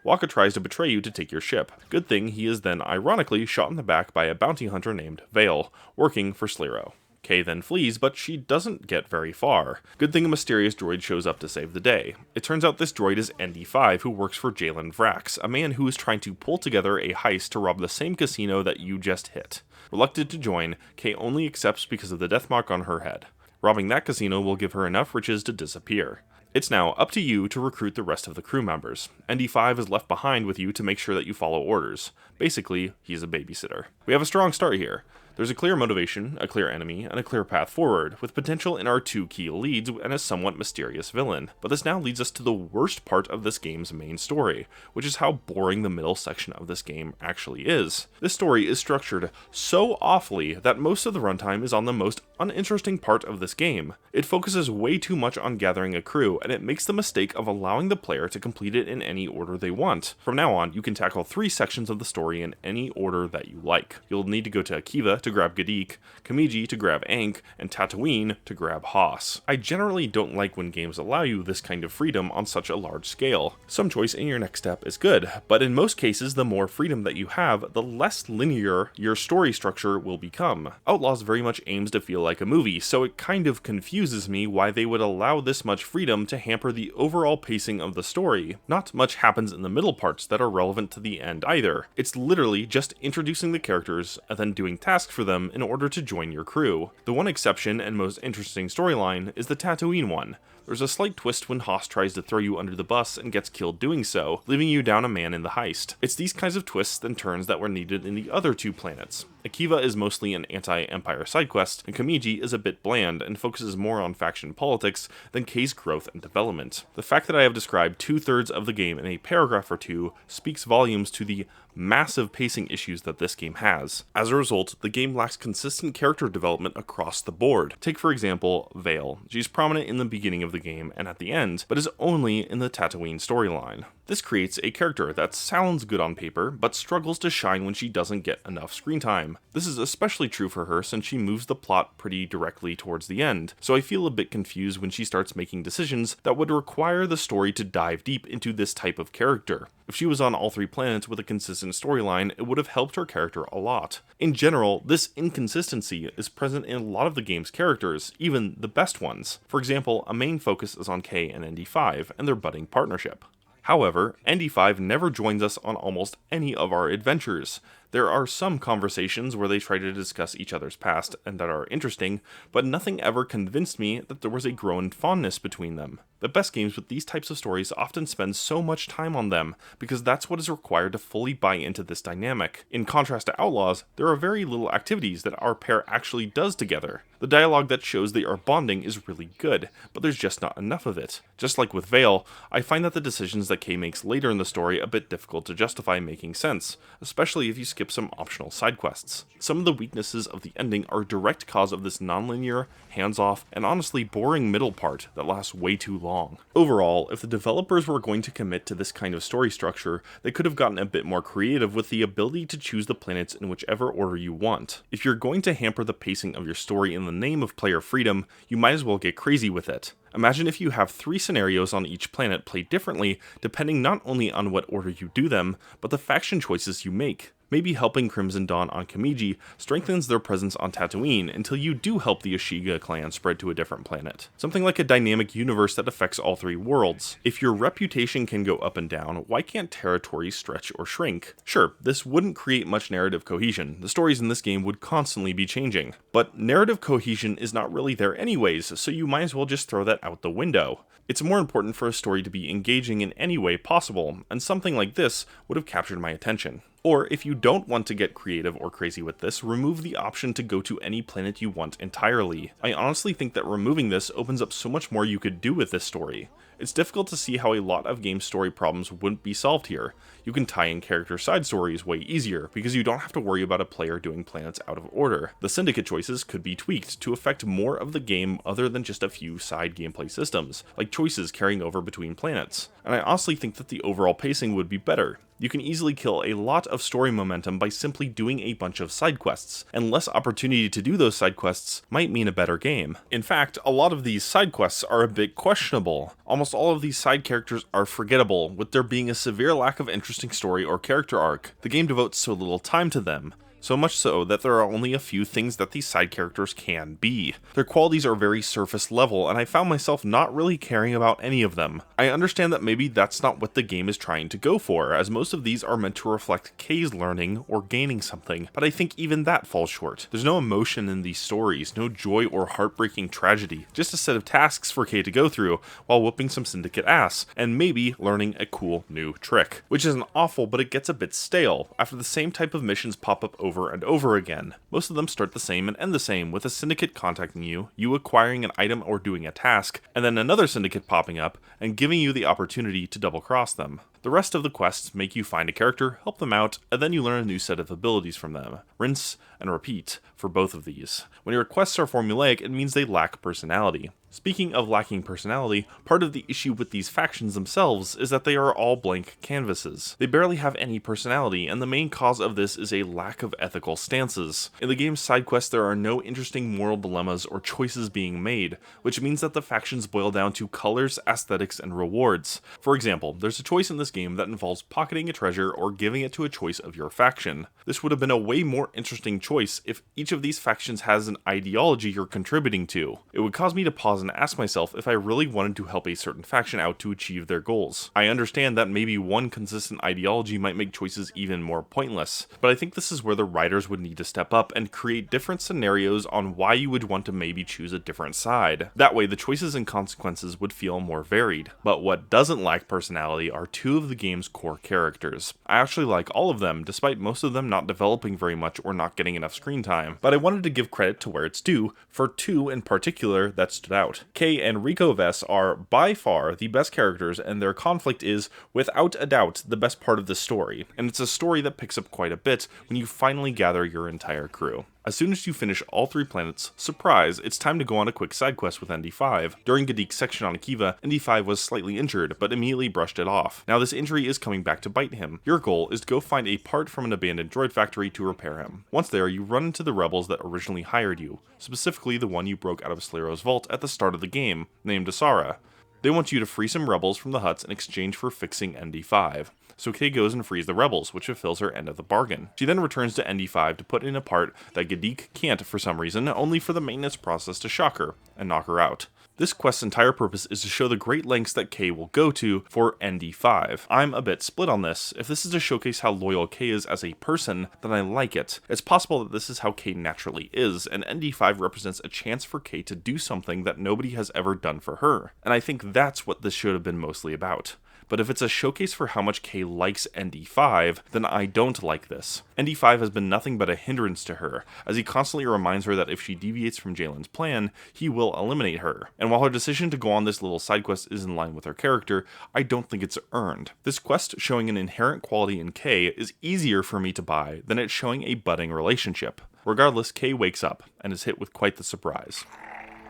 Waka tries to betray you to take your ship. Good thing he is then ironically shot in the back by a bounty hunter named Vale, working for Sliro. Kay then flees, but she doesn't get very far. Good thing a mysterious droid shows up to save the day. It turns out this droid is ND5, who works for Jalen Vrax, a man who is trying to pull together a heist to rob the same casino that you just hit. Reluctant to join, Kay only accepts because of the death mark on her head. Robbing that casino will give her enough riches to disappear. It's now up to you to recruit the rest of the crew members. ND5 is left behind with you to make sure that you follow orders. Basically, he's a babysitter. We have a strong start here. There's a clear motivation, a clear enemy, and a clear path forward, with potential in our two key leads and a somewhat mysterious villain. But this now leads us to the worst part of this game's main story, which is how boring the middle section of this game actually is. This story is structured so awfully that most of the runtime is on the most uninteresting part of this game. It focuses way too much on gathering a crew, and it makes the mistake of allowing the player to complete it in any order they want. From now on, you can tackle 3 sections of the story in any order that you like. You'll need to go to Akiva to grab Gadik, Kamiji to grab Ankh, and Tatooine to grab Haas. I generally don't like when games allow you this kind of freedom on such a large scale. Some choice in your next step is good, but in most cases the more freedom that you have, the less linear your story structure will become. Outlaws very much aims to feel like a movie, so it kind of confuses me why they would allow this much freedom to hamper the overall pacing of the story. Not much happens in the middle parts that are relevant to the end either. It's literally just introducing the characters and then doing tasks for them in order to join your crew. The one exception and most interesting storyline is the Tatooine one. There's a slight twist when Haas tries to throw you under the bus and gets killed doing so, leaving you down a man in the heist. It's these kinds of twists and turns that were needed in the other 2 planets. Akiva is mostly an anti-Empire side quest, and Kamiji is a bit bland and focuses more on faction politics than Kay's growth and development. The fact that I have described 2/3 of the game in a paragraph or 2 speaks volumes to the massive pacing issues that this game has. As a result, the game lacks consistent character development across the board. Take for example, Vale. She's prominent in the beginning of the game and at the end, but is only in the Tatooine storyline. This creates a character that sounds good on paper, but struggles to shine when she doesn't get enough screen time. This is especially true for her since she moves the plot pretty directly towards the end, so I feel a bit confused when she starts making decisions that would require the story to dive deep into this type of character. If she was on all 3 planets with a consistent storyline, it would have helped her character a lot. In general, this inconsistency is present in a lot of the game's characters, even the best ones. For example, a main focus is on Kay and ND5 and their budding partnership. However, ND5 never joins us on almost any of our adventures. There are some conversations where they try to discuss each other's past and that are interesting, but nothing ever convinced me that there was a growing fondness between them. The best games with these types of stories often spend so much time on them, because that's what is required to fully buy into this dynamic. In contrast to Outlaws, there are very little activities that our pair actually does together. The dialogue that shows they are bonding is really good, but there's just not enough of it. Just like with Vale, I find that the decisions that Kay makes later in the story a bit difficult to justify making sense, especially if you skip some optional side quests. Some of the weaknesses of the ending are a direct cause of this non-linear, hands-off, and honestly boring middle part that lasts way too long. Overall, if the developers were going to commit to this kind of story structure, they could have gotten a bit more creative with the ability to choose the planets in whichever order you want. If you're going to hamper the pacing of your story in the name of player freedom, you might as well get crazy with it. Imagine if you have 3 scenarios on each planet played differently, depending not only on what order you do them, but the faction choices you make. Maybe helping Crimson Dawn on Kamiji strengthens their presence on Tatooine until you do help the Ashiga clan spread to a different planet. Something like a dynamic universe that affects all 3 worlds. If your reputation can go up and down, why can't territories stretch or shrink? Sure, this wouldn't create much narrative cohesion. The stories in this game would constantly be changing. But narrative cohesion is not really there anyways, so you might as well just throw that out the window. It's more important for a story to be engaging in any way possible, and something like this would have captured my attention. Or, if you don't want to get creative or crazy with this, remove the option to go to any planet you want entirely. I honestly think that removing this opens up so much more you could do with this story. It's difficult to see how a lot of game story problems wouldn't be solved here. You can tie in character side stories way easier, because you don't have to worry about a player doing planets out of order. The syndicate choices could be tweaked to affect more of the game other than just a few side gameplay systems, like choices carrying over between planets. And I honestly think that the overall pacing would be better. You can easily kill a lot of story momentum by simply doing a bunch of side quests, and less opportunity to do those side quests might mean a better game. In fact, a lot of these side quests are a bit questionable. Almost all of these side characters are forgettable, with there being a severe lack of interesting story or character arc. The game devotes so little time to them. So much so that there are only a few things that these side characters can be. Their qualities are very surface level, and I found myself not really caring about any of them. I understand that maybe that's not what the game is trying to go for, as most of these are meant to reflect Kay's learning or gaining something, but I think even that falls short. There's no emotion in these stories, no joy or heartbreaking tragedy, just a set of tasks for Kay to go through while whooping some syndicate ass, and maybe learning a cool new trick. Which isn't awful, but it gets a bit stale, after the same type of missions pop up over and over again. Most of them start the same and end the same, with a syndicate contacting you, you acquiring an item or doing a task, and then another syndicate popping up and giving you the opportunity to double cross them. The rest of the quests make you find a character, help them out, and then you learn a new set of abilities from them. Rinse and repeat for both of these. When your quests are formulaic, it means they lack personality. Speaking of lacking personality, part of the issue with these factions themselves is that they are all blank canvases. They barely have any personality, and the main cause of this is a lack of ethical stances. In the game's side quests, there are no interesting moral dilemmas or choices being made, which means that the factions boil down to colors, aesthetics, and rewards. For example, there's a choice in this game that involves pocketing a treasure or giving it to a choice of your faction. This would have been a way more interesting choice if each of these factions has an ideology you're contributing to. It would cause me to pause and ask myself if I really wanted to help a certain faction out to achieve their goals. I understand that maybe one consistent ideology might make choices even more pointless, but I think this is where the writers would need to step up and create different scenarios on why you would want to maybe choose a different side. That way the choices and consequences would feel more varied. But what doesn't lack personality are 2 of the game's core characters. I actually like all of them, despite most of them not developing very much or not getting enough screen time, but I wanted to give credit to where it's due for 2 in particular that stood out. Kay and Rico Vess are by far the best characters, and their conflict is, without a doubt, the best part of the story, and it's a story that picks up quite a bit when you finally gather your entire crew. As soon as you finish all 3 planets, surprise, it's time to go on a quick side quest with ND5. During Gadik's section on Akiva, ND5 was slightly injured, but immediately brushed it off. Now this injury is coming back to bite him. Your goal is to go find a part from an abandoned droid factory to repair him. Once there, you run into the rebels that originally hired you, specifically the one you broke out of Slayro's vault at the start of the game, named Asara. They want you to free some rebels from the huts in exchange for fixing ND5. So Kay goes and frees the rebels, which fulfills her end of the bargain. She then returns to ND5 to put in a part that Gadik can't for some reason, only for the maintenance process to shock her and knock her out. This quest's entire purpose is to show the great lengths that Kay will go to for ND5. I'm a bit split on this. If this is to showcase how loyal Kay is as a person, then I like it. It's possible that this is how Kay naturally is, and ND5 represents a chance for Kay to do something that nobody has ever done for her. And I think that's what this should have been mostly about. but if it's a showcase for how much Kay likes ND5, then I don't like this. ND5 has been nothing but a hindrance to her, as he constantly reminds her that if she deviates from Jalen's plan, he will eliminate her. And while her decision to go on this little side quest is in line with her character, I don't think it's earned. This quest showing an inherent quality in Kay is easier for me to buy than it showing a budding relationship. Regardless, Kay wakes up and is hit with quite the surprise.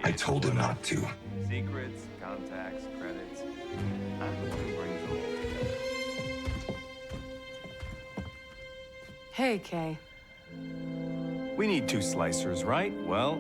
I told him not to. Secrets, contacts, credits. I'm the one who brings it all together. Hey, Kay. We need 2 slicers, right? Well,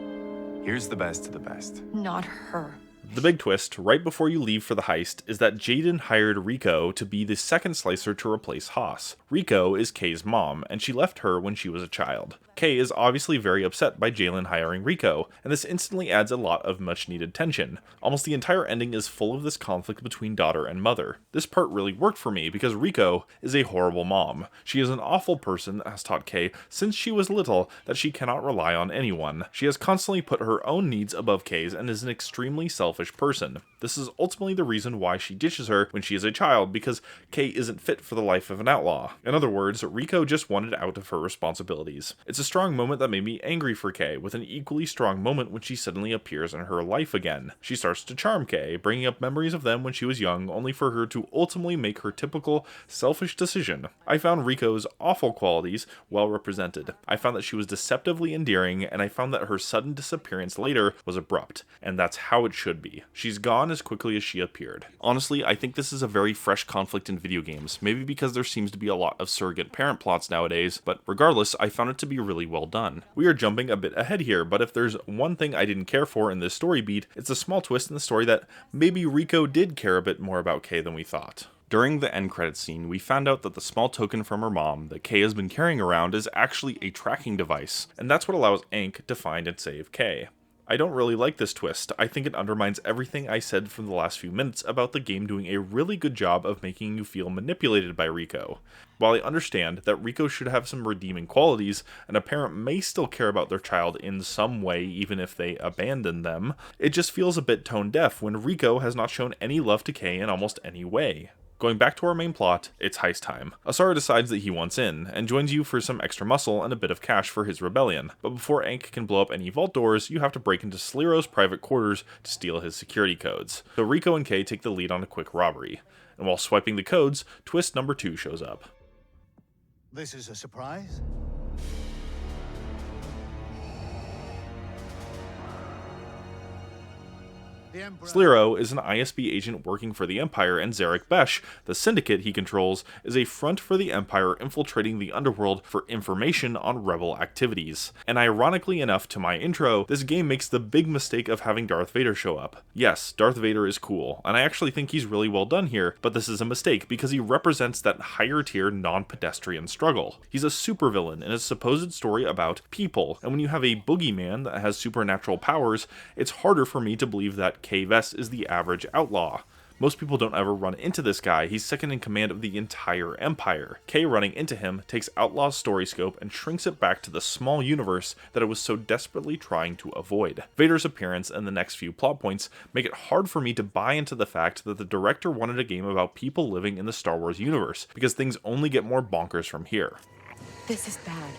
here's the best of the best. Not her. The big twist, right before you leave for the heist, is that Jaden hired Rico to be the second slicer to replace Haas. Rico is Kay's mom, and she left her when she was a child. Kay is obviously very upset by Jalen hiring Rico, and this instantly adds a lot of much needed tension. Almost the entire ending is full of this conflict between daughter and mother. This part really worked for me because Rico is a horrible mom. She is an awful person that has taught Kay since she was little that she cannot rely on anyone. She has constantly put her own needs above Kay's and is an extremely selfish person. This is ultimately the reason why she ditches her when she is a child, because Kay isn't fit for the life of an outlaw. In other words, Rico just wanted out of her responsibilities. It's a strong moment that made me angry for Kay, with an equally strong moment when she suddenly appears in her life again. She starts to charm Kay, bringing up memories of them when she was young, only for her to ultimately make her typical selfish decision. I found Rico's awful qualities well represented. I found that she was deceptively endearing, and I found that her sudden disappearance later was abrupt, and that's how it should be. She's gone as quickly as she appeared. Honestly, I think this is a very fresh conflict in video games, maybe because there seems to be a lot of surrogate parent plots nowadays, but regardless, I found it to be really well done. We are jumping a bit ahead here, but if there's one thing I didn't care for in this story beat, it's a small twist in the story that maybe Rico did care a bit more about Kay than we thought. During the end credits scene, we found out that the small token from her mom that Kay has been carrying around is actually a tracking device, and that's what allows Ankh to find and save Kay. I don't really like this twist. I think it undermines everything I said from the last few minutes about the game doing a really good job of making you feel manipulated by Rico. While I understand that Rico should have some redeeming qualities, and a parent may still care about their child in some way even if they abandon them, it just feels a bit tone deaf when Rico has not shown any love to Kay in almost any way. Going back to our main plot, it's heist time. Asara decides that he wants in, and joins you for some extra muscle and a bit of cash for his rebellion. But before Ankh can blow up any vault doors, you have to break into Sliro's private quarters to steal his security codes. So Rico and Kay take the lead on a quick robbery. And while swiping the codes, twist number 2 shows up. This is a surprise? Sliro is an ISB agent working for the Empire, and Zarek Besh, the syndicate he controls, is a front for the Empire infiltrating the underworld for information on rebel activities. And ironically enough to my intro, this game makes the big mistake of having Darth Vader show up. Yes, Darth Vader is cool, and I actually think he's really well done here, but this is a mistake because he represents that higher tier non-pedestrian struggle. He's a supervillain in a supposed story about people, and when you have a boogeyman that has supernatural powers, it's harder for me to believe that Kay Vess is the average outlaw. Most people don't ever run into this guy. He's second in command of the entire Empire. Kay running into him takes Outlaw's story scope and shrinks it back to the small universe that it was so desperately trying to avoid. Vader's appearance and the next few plot points make it hard for me to buy into the fact that the director wanted a game about people living in the Star Wars universe, because things only get more bonkers from here. This is bad.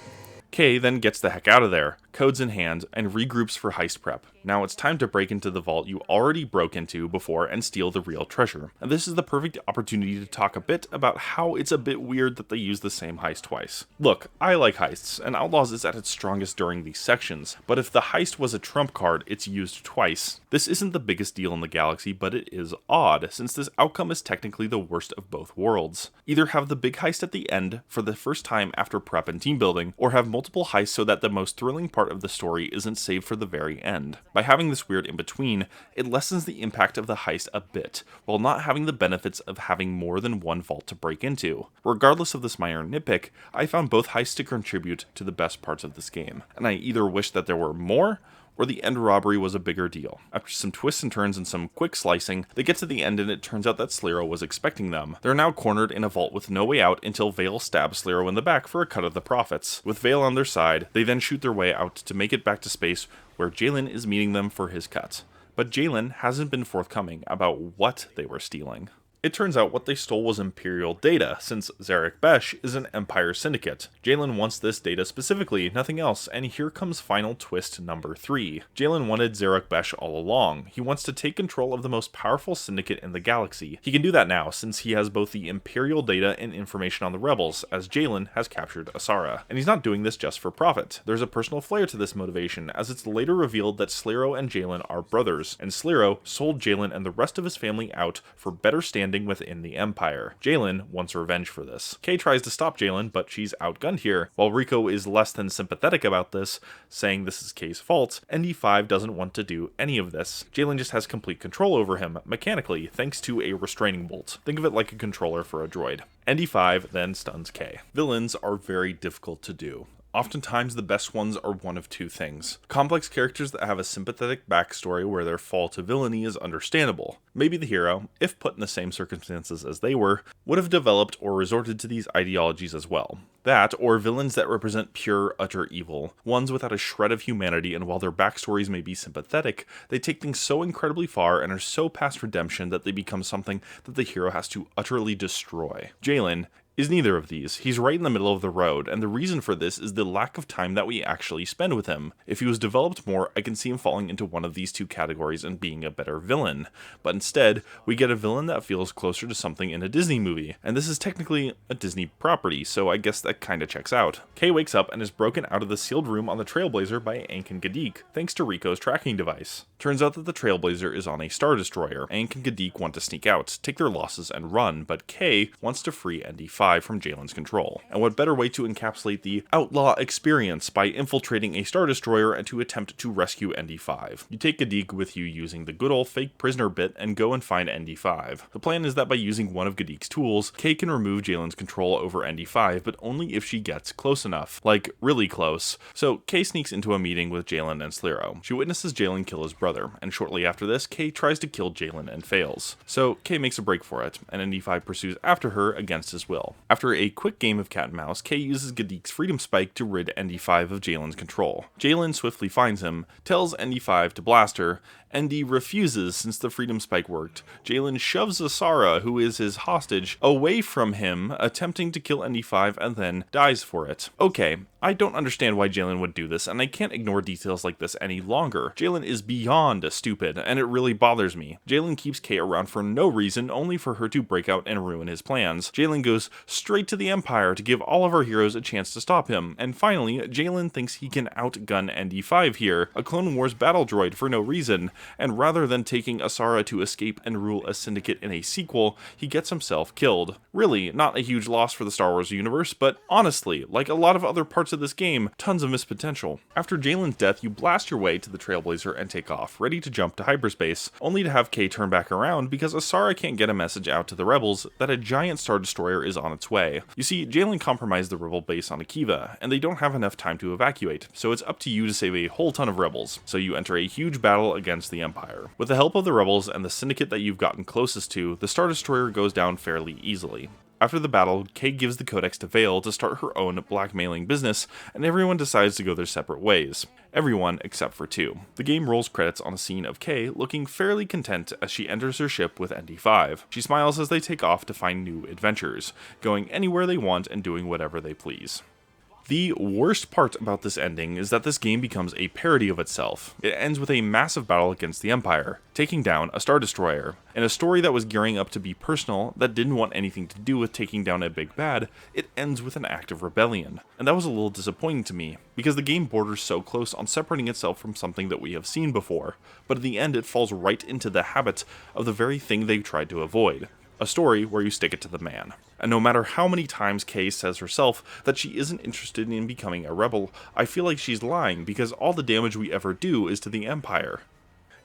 Kay then gets the heck out of there, codes in hand, and regroups for heist prep. Now it's time to break into the vault you already broke into before and steal the real treasure. And this is the perfect opportunity to talk a bit about how it's a bit weird that they use the same heist twice. Look, I like heists, and Outlaws is at its strongest during these sections, but if the heist was a trump card, it's used twice. This isn't the biggest deal in the galaxy, but it is odd, since this outcome is technically the worst of both worlds. Either have the big heist at the end for the first time after prep and team building, or have multiple heists so that the most thrilling part of the story isn't saved for the very end. By having this weird in-between, it lessens the impact of the heist a bit, while not having the benefits of having more than one vault to break into. Regardless of this minor nitpick, I found both heists to contribute to the best parts of this game, and I either wish that there were more, or the end robbery was a bigger deal. After some twists and turns and some quick slicing, they get to the end and it turns out that Sliro was expecting them. They're now cornered in a vault with no way out until Vale stabs Sliro in the back for a cut of the profits. With Vale on their side, they then shoot their way out to make it back to space, where Jalen is meeting them for his cut. But Jalen hasn't been forthcoming about what they were stealing. It turns out what they stole was Imperial data, since Zarek Besh is an Empire syndicate. Jalen wants this data specifically, nothing else, and here comes final twist number 3. Jalen wanted Zarek Besh all along. He wants to take control of the most powerful syndicate in the galaxy. He can do that now, since he has both the Imperial data and information on the rebels, as Jalen has captured Asara. And he's not doing this just for profit. There's a personal flair to this motivation, as it's later revealed that Slero and Jalen are brothers, and Slero sold Jalen and the rest of his family out for better standing within the Empire. Jalen wants revenge for this. Kay tries to stop Jalen, but she's outgunned here. While Rico is less than sympathetic about this, saying this is Kay's fault, ND5 doesn't want to do any of this. Jalen just has complete control over him, mechanically, thanks to a restraining bolt. Think of it like a controller for a droid. ND5 then stuns Kay. Villains are very difficult to do. Oftentimes, the best ones are one of two things. Complex characters that have a sympathetic backstory where their fall to villainy is understandable. Maybe the hero, if put in the same circumstances as they were, would have developed or resorted to these ideologies as well. That, or villains that represent pure, utter evil. Ones without a shred of humanity, and while their backstories may be sympathetic, they take things so incredibly far and are so past redemption that they become something that the hero has to utterly destroy. Jalen is neither of these. He's right in the middle of the road, and the reason for this is the lack of time that we actually spend with him. If he was developed more, I can see him falling into one of these two categories and being a better villain. But instead, we get a villain that feels closer to something in a Disney movie, and this is technically a Disney property, so I guess that kinda checks out. Kay wakes up and is broken out of the sealed room on the Trailblazer by Ankh and Gadik, thanks to Rico's tracking device. Turns out that the Trailblazer is on a Star Destroyer. Ankh and Gadik want to sneak out, take their losses, and run, but Kay wants to free ND5 from Jalen's control. And what better way to encapsulate the outlaw experience by infiltrating a Star Destroyer and to attempt to rescue ND5. You take Gadik with you using the good old fake prisoner bit and go and find ND5. The plan is that by using one of Gadik's tools, Kay can remove Jalen's control over ND5, but only if she gets close enough. Like, really close. So Kay sneaks into a meeting with Jalen and Slero. She witnesses Jalen kill his brother, and shortly after this, Kay tries to kill Jalen and fails. So Kay makes a break for it, and ND5 pursues after her against his will. After a quick game of cat and mouse, Kay uses Gadik's freedom spike to rid ND5 of Jalen's control. Jalen swiftly finds him, tells ND5 to blast her. ND refuses since the freedom spike worked. Jalen shoves Asara, who is his hostage, away from him, attempting to kill ND5 and then dies for it. Okay, I don't understand why Jalen would do this, and I can't ignore details like this any longer. Jalen is beyond stupid, and it really bothers me. Jalen keeps Kay around for no reason, only for her to break out and ruin his plans. Jalen goes straight to the Empire to give all of our heroes a chance to stop him, and finally, Jalen thinks he can outgun ND5 here, a Clone Wars battle droid for no reason, and rather than taking Asara to escape and rule a syndicate in a sequel, he gets himself killed. Really, not a huge loss for the Star Wars universe, but honestly, like a lot of other parts of this game, tons of missed potential. After Jalen's death, you blast your way to the Trailblazer and take off, ready to jump to hyperspace, only to have Kay turn back around because Asara can't get a message out to the rebels that a giant Star Destroyer is on its way. You see, Jalen compromised the rebel base on Akiva, and they don't have enough time to evacuate, so it's up to you to save a whole ton of rebels. So you enter a huge battle against the Empire. With the help of the rebels and the syndicate that you've gotten closest to, the Star Destroyer goes down fairly easily. After the battle, Kay gives the Codex to Vale to start her own blackmailing business, and everyone decides to go their separate ways. Everyone except for two. The game rolls credits on a scene of Kay looking fairly content as she enters her ship with ND5. She smiles as they take off to find new adventures, going anywhere they want and doing whatever they please. The worst part about this ending is that this game becomes a parody of itself. It ends with a massive battle against the Empire, taking down a Star Destroyer. In a story that was gearing up to be personal, that didn't want anything to do with taking down a big bad, it ends with an act of rebellion. And that was a little disappointing to me, because the game borders so close on separating itself from something that we have seen before, but at the end it falls right into the habit of the very thing they tried to avoid. A story where you stick it to the man. And no matter how many times Kay says herself that she isn't interested in becoming a rebel, I feel like she's lying because all the damage we ever do is to the Empire.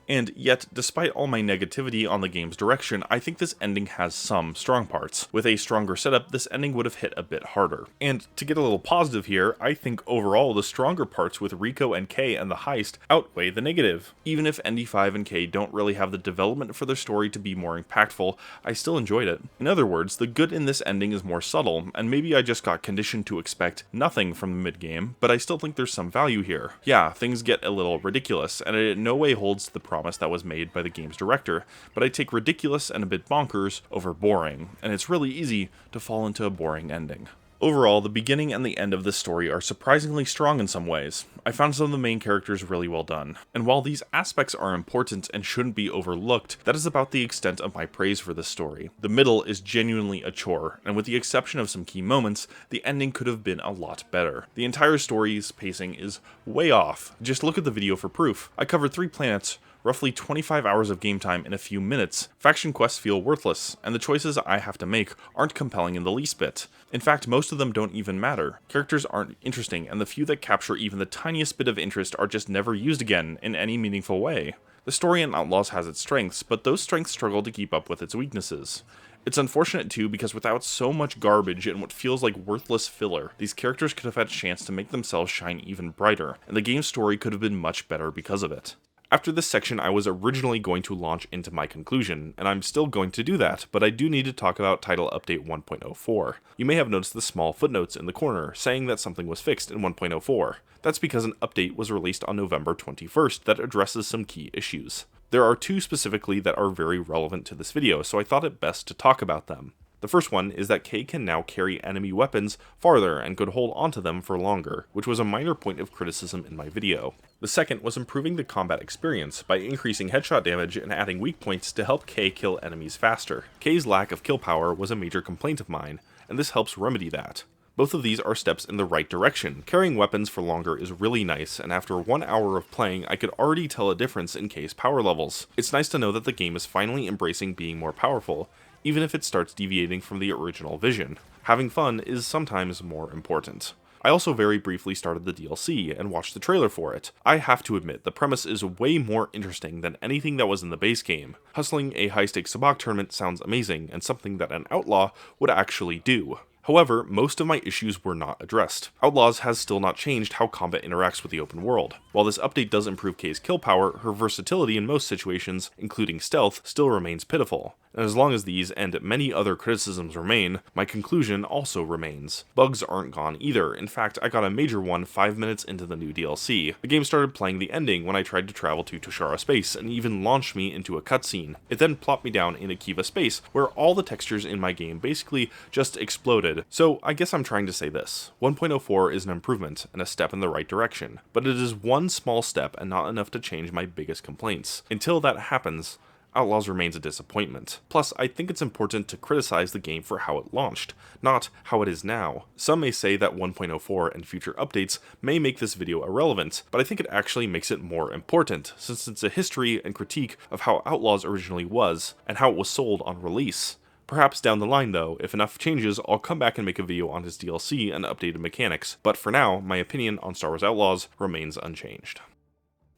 And yet, despite all my negativity on the game's direction, I think this ending has some strong parts. With a stronger setup, this ending would have hit a bit harder. And to get a little positive here, I think overall the stronger parts with Rico and Kay and the heist outweigh the negative. Even if ND5 and Kay don't really have the development for their story to be more impactful, I still enjoyed it. In other words, the good in this ending is more subtle, and maybe I just got conditioned to expect nothing from the mid-game, but I still think there's some value here. Yeah, things get a little ridiculous, and it in no way holds the promise that was made by the game's director, but I take ridiculous and a bit bonkers over boring, and it's really easy to fall into a boring ending. Overall, the beginning and the end of this story are surprisingly strong in some ways. I found some of the main characters really well done, and while these aspects are important and shouldn't be overlooked, that is about the extent of my praise for this story. The middle is genuinely a chore, and with the exception of some key moments, the ending could have been a lot better. The entire story's pacing is way off. Just look at the video for proof. I covered 3 planets, roughly 25 hours of game time in a few minutes. Faction quests feel worthless, and the choices I have to make aren't compelling in the least bit. In fact, most of them don't even matter. Characters aren't interesting, and the few that capture even the tiniest bit of interest are just never used again in any meaningful way. The story in Outlaws has its strengths, but those strengths struggle to keep up with its weaknesses. It's unfortunate too, because without so much garbage and what feels like worthless filler, these characters could have had a chance to make themselves shine even brighter, and the game's story could have been much better because of it. After this section, I was originally going to launch into my conclusion, and I'm still going to do that, but I do need to talk about Title Update 1.04. You may have noticed the small footnotes in the corner saying that something was fixed in 1.04. That's because an update was released on November 21st that addresses some key issues. There are 2 specifically that are very relevant to this video, so I thought it best to talk about them. The first one is that Kay can now carry enemy weapons farther and could hold onto them for longer, which was a minor point of criticism in my video. The second was improving the combat experience by increasing headshot damage and adding weak points to help Kay kill enemies faster. Kay's lack of kill power was a major complaint of mine, and this helps remedy that. Both of these are steps in the right direction. Carrying weapons for longer is really nice, and after 1 hour of playing, I could already tell a difference in Kay's power levels. It's nice to know that the game is finally embracing being more powerful, even if it starts deviating from the original vision. Having fun is sometimes more important. I also very briefly started the DLC and watched the trailer for it. I have to admit, the premise is way more interesting than anything that was in the base game. Hustling a high-stakes sabacc tournament sounds amazing, and something that an outlaw would actually do. However, most of my issues were not addressed. Outlaws has still not changed how combat interacts with the open world. While this update does improve Kay's kill power, her versatility in most situations, including stealth, still remains pitiful. And as long as these and many other criticisms remain, my conclusion also remains. Bugs aren't gone either. In fact, I got a major one 5 minutes into the new DLC. The game started playing the ending when I tried to travel to Toshara Space and even launched me into a cutscene. It then plopped me down in Akiva Space, where all the textures in my game basically just exploded. So I guess I'm trying to say this. 1.04 is an improvement and a step in the right direction, but it is one small step and not enough to change my biggest complaints. Until that happens, Outlaws remains a disappointment. Plus, I think it's important to criticize the game for how it launched, not how it is now. Some may say that 1.04 and future updates may make this video irrelevant, but I think it actually makes it more important, since it's a history and critique of how Outlaws originally was, and how it was sold on release. Perhaps down the line though, if enough changes, I'll come back and make a video on his DLC and updated mechanics, but for now, my opinion on Star Wars Outlaws remains unchanged.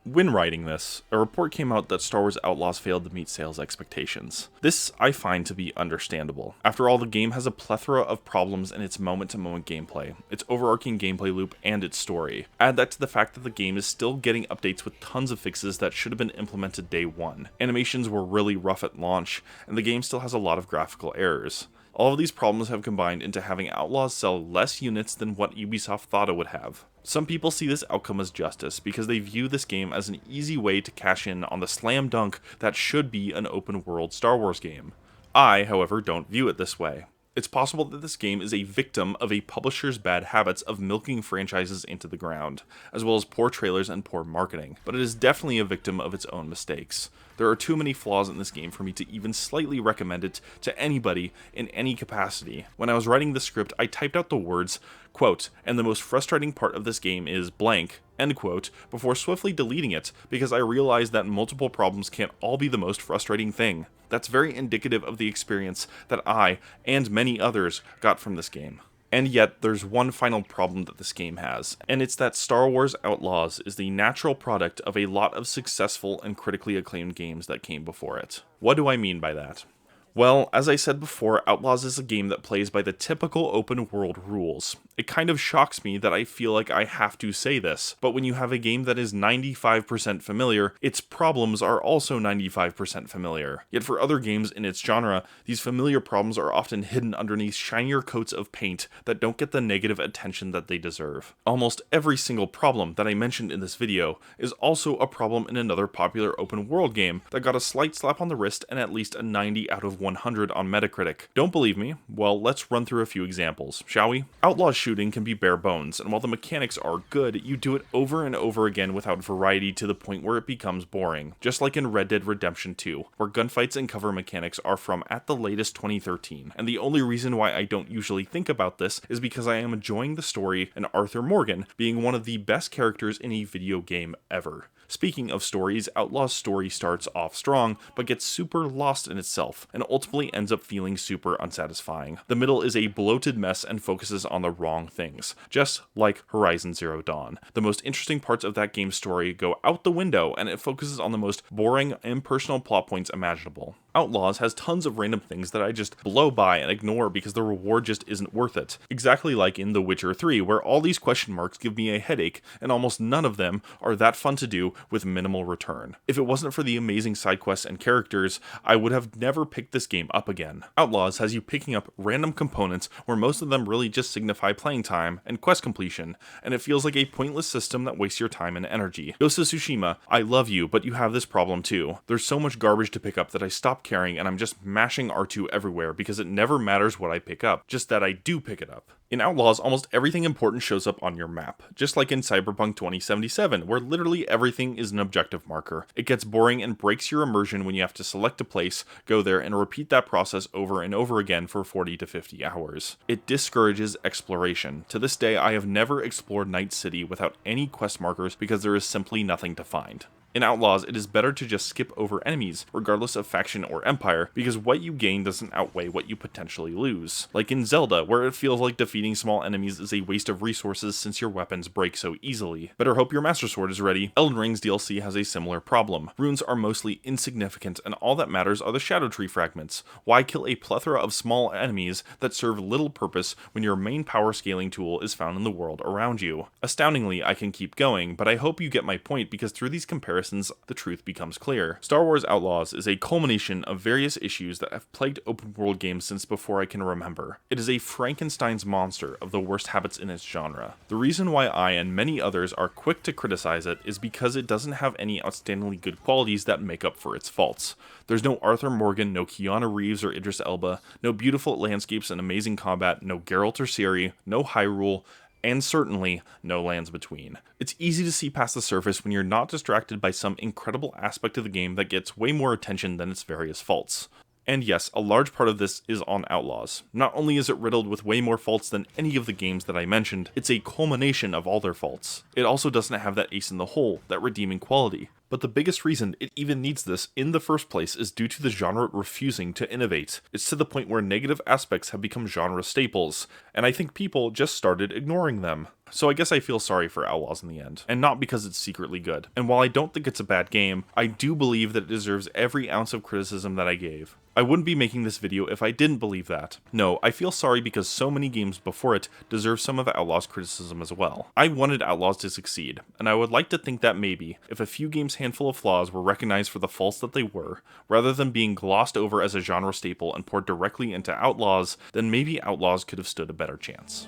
When writing this, a report came out that Star Wars Outlaws failed to meet sales expectations. This I find to be understandable. After all, the game has a plethora of problems in its moment-to-moment gameplay, its overarching gameplay loop, and its story. Add that to the fact that the game is still getting updates with tons of fixes that should have been implemented day one. Animations were really rough at launch, and the game still has a lot of graphical errors. All of these problems have combined into having Outlaws sell less units than what Ubisoft thought it would have. Some people see this outcome as justice because they view this game as an easy way to cash in on the slam dunk that should be an open world Star Wars game. I, however, don't view it this way. It's possible that this game is a victim of a publisher's bad habits of milking franchises into the ground, as well as poor trailers and poor marketing, but it is definitely a victim of its own mistakes. There are too many flaws in this game for me to even slightly recommend it to anybody in any capacity. When I was writing the script, I typed out the words, quote, "and the most frustrating part of this game is blank," end quote, before swiftly deleting it because I realized that multiple problems can't all be the most frustrating thing. That's very indicative of the experience that I, and many others, got from this game. And yet, there's one final problem that this game has, and it's that Star Wars Outlaws is the natural product of a lot of successful and critically acclaimed games that came before it. What do I mean by that? Well, as I said before, Outlaws is a game that plays by the typical open world rules. It kind of shocks me that I feel like I have to say this, but when you have a game that is 95% familiar, its problems are also 95% familiar. Yet for other games in its genre, these familiar problems are often hidden underneath shinier coats of paint that don't get the negative attention that they deserve. Almost every single problem that I mentioned in this video is also a problem in another popular open world game that got a slight slap on the wrist and at least a 90 out of 100 on Metacritic. Don't believe me? Well, let's run through a few examples, shall we? Outlaws shooting can be bare bones, and while the mechanics are good, you do it over and over again without variety to the point where it becomes boring. Just like in Red Dead Redemption 2, where gunfights and cover mechanics are from at the latest 2013. And the only reason why I don't usually think about this is because I am enjoying the story and Arthur Morgan being one of the best characters in a video game ever. Speaking of stories, Outlaw's story starts off strong, but gets super lost in itself, and ultimately ends up feeling super unsatisfying. The middle is a bloated mess and focuses on the wrong things, just like Horizon Zero Dawn. The most interesting parts of that game's story go out the window, and it focuses on the most boring, impersonal plot points imaginable. Outlaws has tons of random things that I just blow by and ignore because the reward just isn't worth it. Exactly like in The Witcher 3, where all these question marks give me a headache, and almost none of them are that fun to do with minimal return. If it wasn't for the amazing side quests and characters, I would have never picked this game up again. Outlaws has you picking up random components where most of them really just signify playing time and quest completion, and it feels like a pointless system that wastes your time and energy. Ghost of Tsushima, I love you, but you have this problem too. There's so much garbage to pick up that I stopped caring and I'm just mashing R2 everywhere because it never matters what I pick up, just that I do pick it up. In Outlaws, almost everything important shows up on your map, just like in Cyberpunk 2077, where literally everything is an objective marker. It gets boring and breaks your immersion when you have to select a place, go there, and repeat that process over and over again for 40 to 50 hours. It discourages exploration. To this day, I have never explored Night City without any quest markers because there is simply nothing to find. In Outlaws, it is better to just skip over enemies, regardless of faction or empire, because what you gain doesn't outweigh what you potentially lose. Like in Zelda, where it feels like defeating small enemies is a waste of resources since your weapons break so easily. Better hope your Master Sword is ready. Elden Ring's DLC has a similar problem. Runes are mostly insignificant, and all that matters are the Shadow Tree fragments. Why kill a plethora of small enemies that serve little purpose when your main power scaling tool is found in the world around you? Astoundingly, I can keep going, but I hope you get my point because through these comparisons, the truth becomes clear. Star Wars Outlaws is a culmination of various issues that have plagued open world games since before I can remember. It is a Frankenstein's monster of the worst habits in its genre. The reason why I and many others are quick to criticize it is because it doesn't have any outstandingly good qualities that make up for its faults. There's no Arthur Morgan, no Keanu Reeves or Idris Elba, no beautiful landscapes and amazing combat, no Geralt or Ciri, no Hyrule, and certainly no lands between. It's easy to see past the surface when you're not distracted by some incredible aspect of the game that gets way more attention than its various faults. And yes, a large part of this is on Outlaws. Not only is it riddled with way more faults than any of the games that I mentioned, it's a culmination of all their faults. It also doesn't have that ace in the hole, that redeeming quality. But the biggest reason it even needs this in the first place is due to the genre refusing to innovate. It's to the point where negative aspects have become genre staples, and I think people just started ignoring them. So I guess I feel sorry for Outlaws in the end, and not because it's secretly good. And while I don't think it's a bad game, I do believe that it deserves every ounce of criticism that I gave. I wouldn't be making this video if I didn't believe that. No, I feel sorry because so many games before it deserve some of Outlaws' criticism as well. I wanted Outlaws to succeed, and I would like to think that maybe, if a few games' handful of flaws were recognized for the faults that they were, rather than being glossed over as a genre staple and poured directly into Outlaws, then maybe Outlaws could have stood a better chance.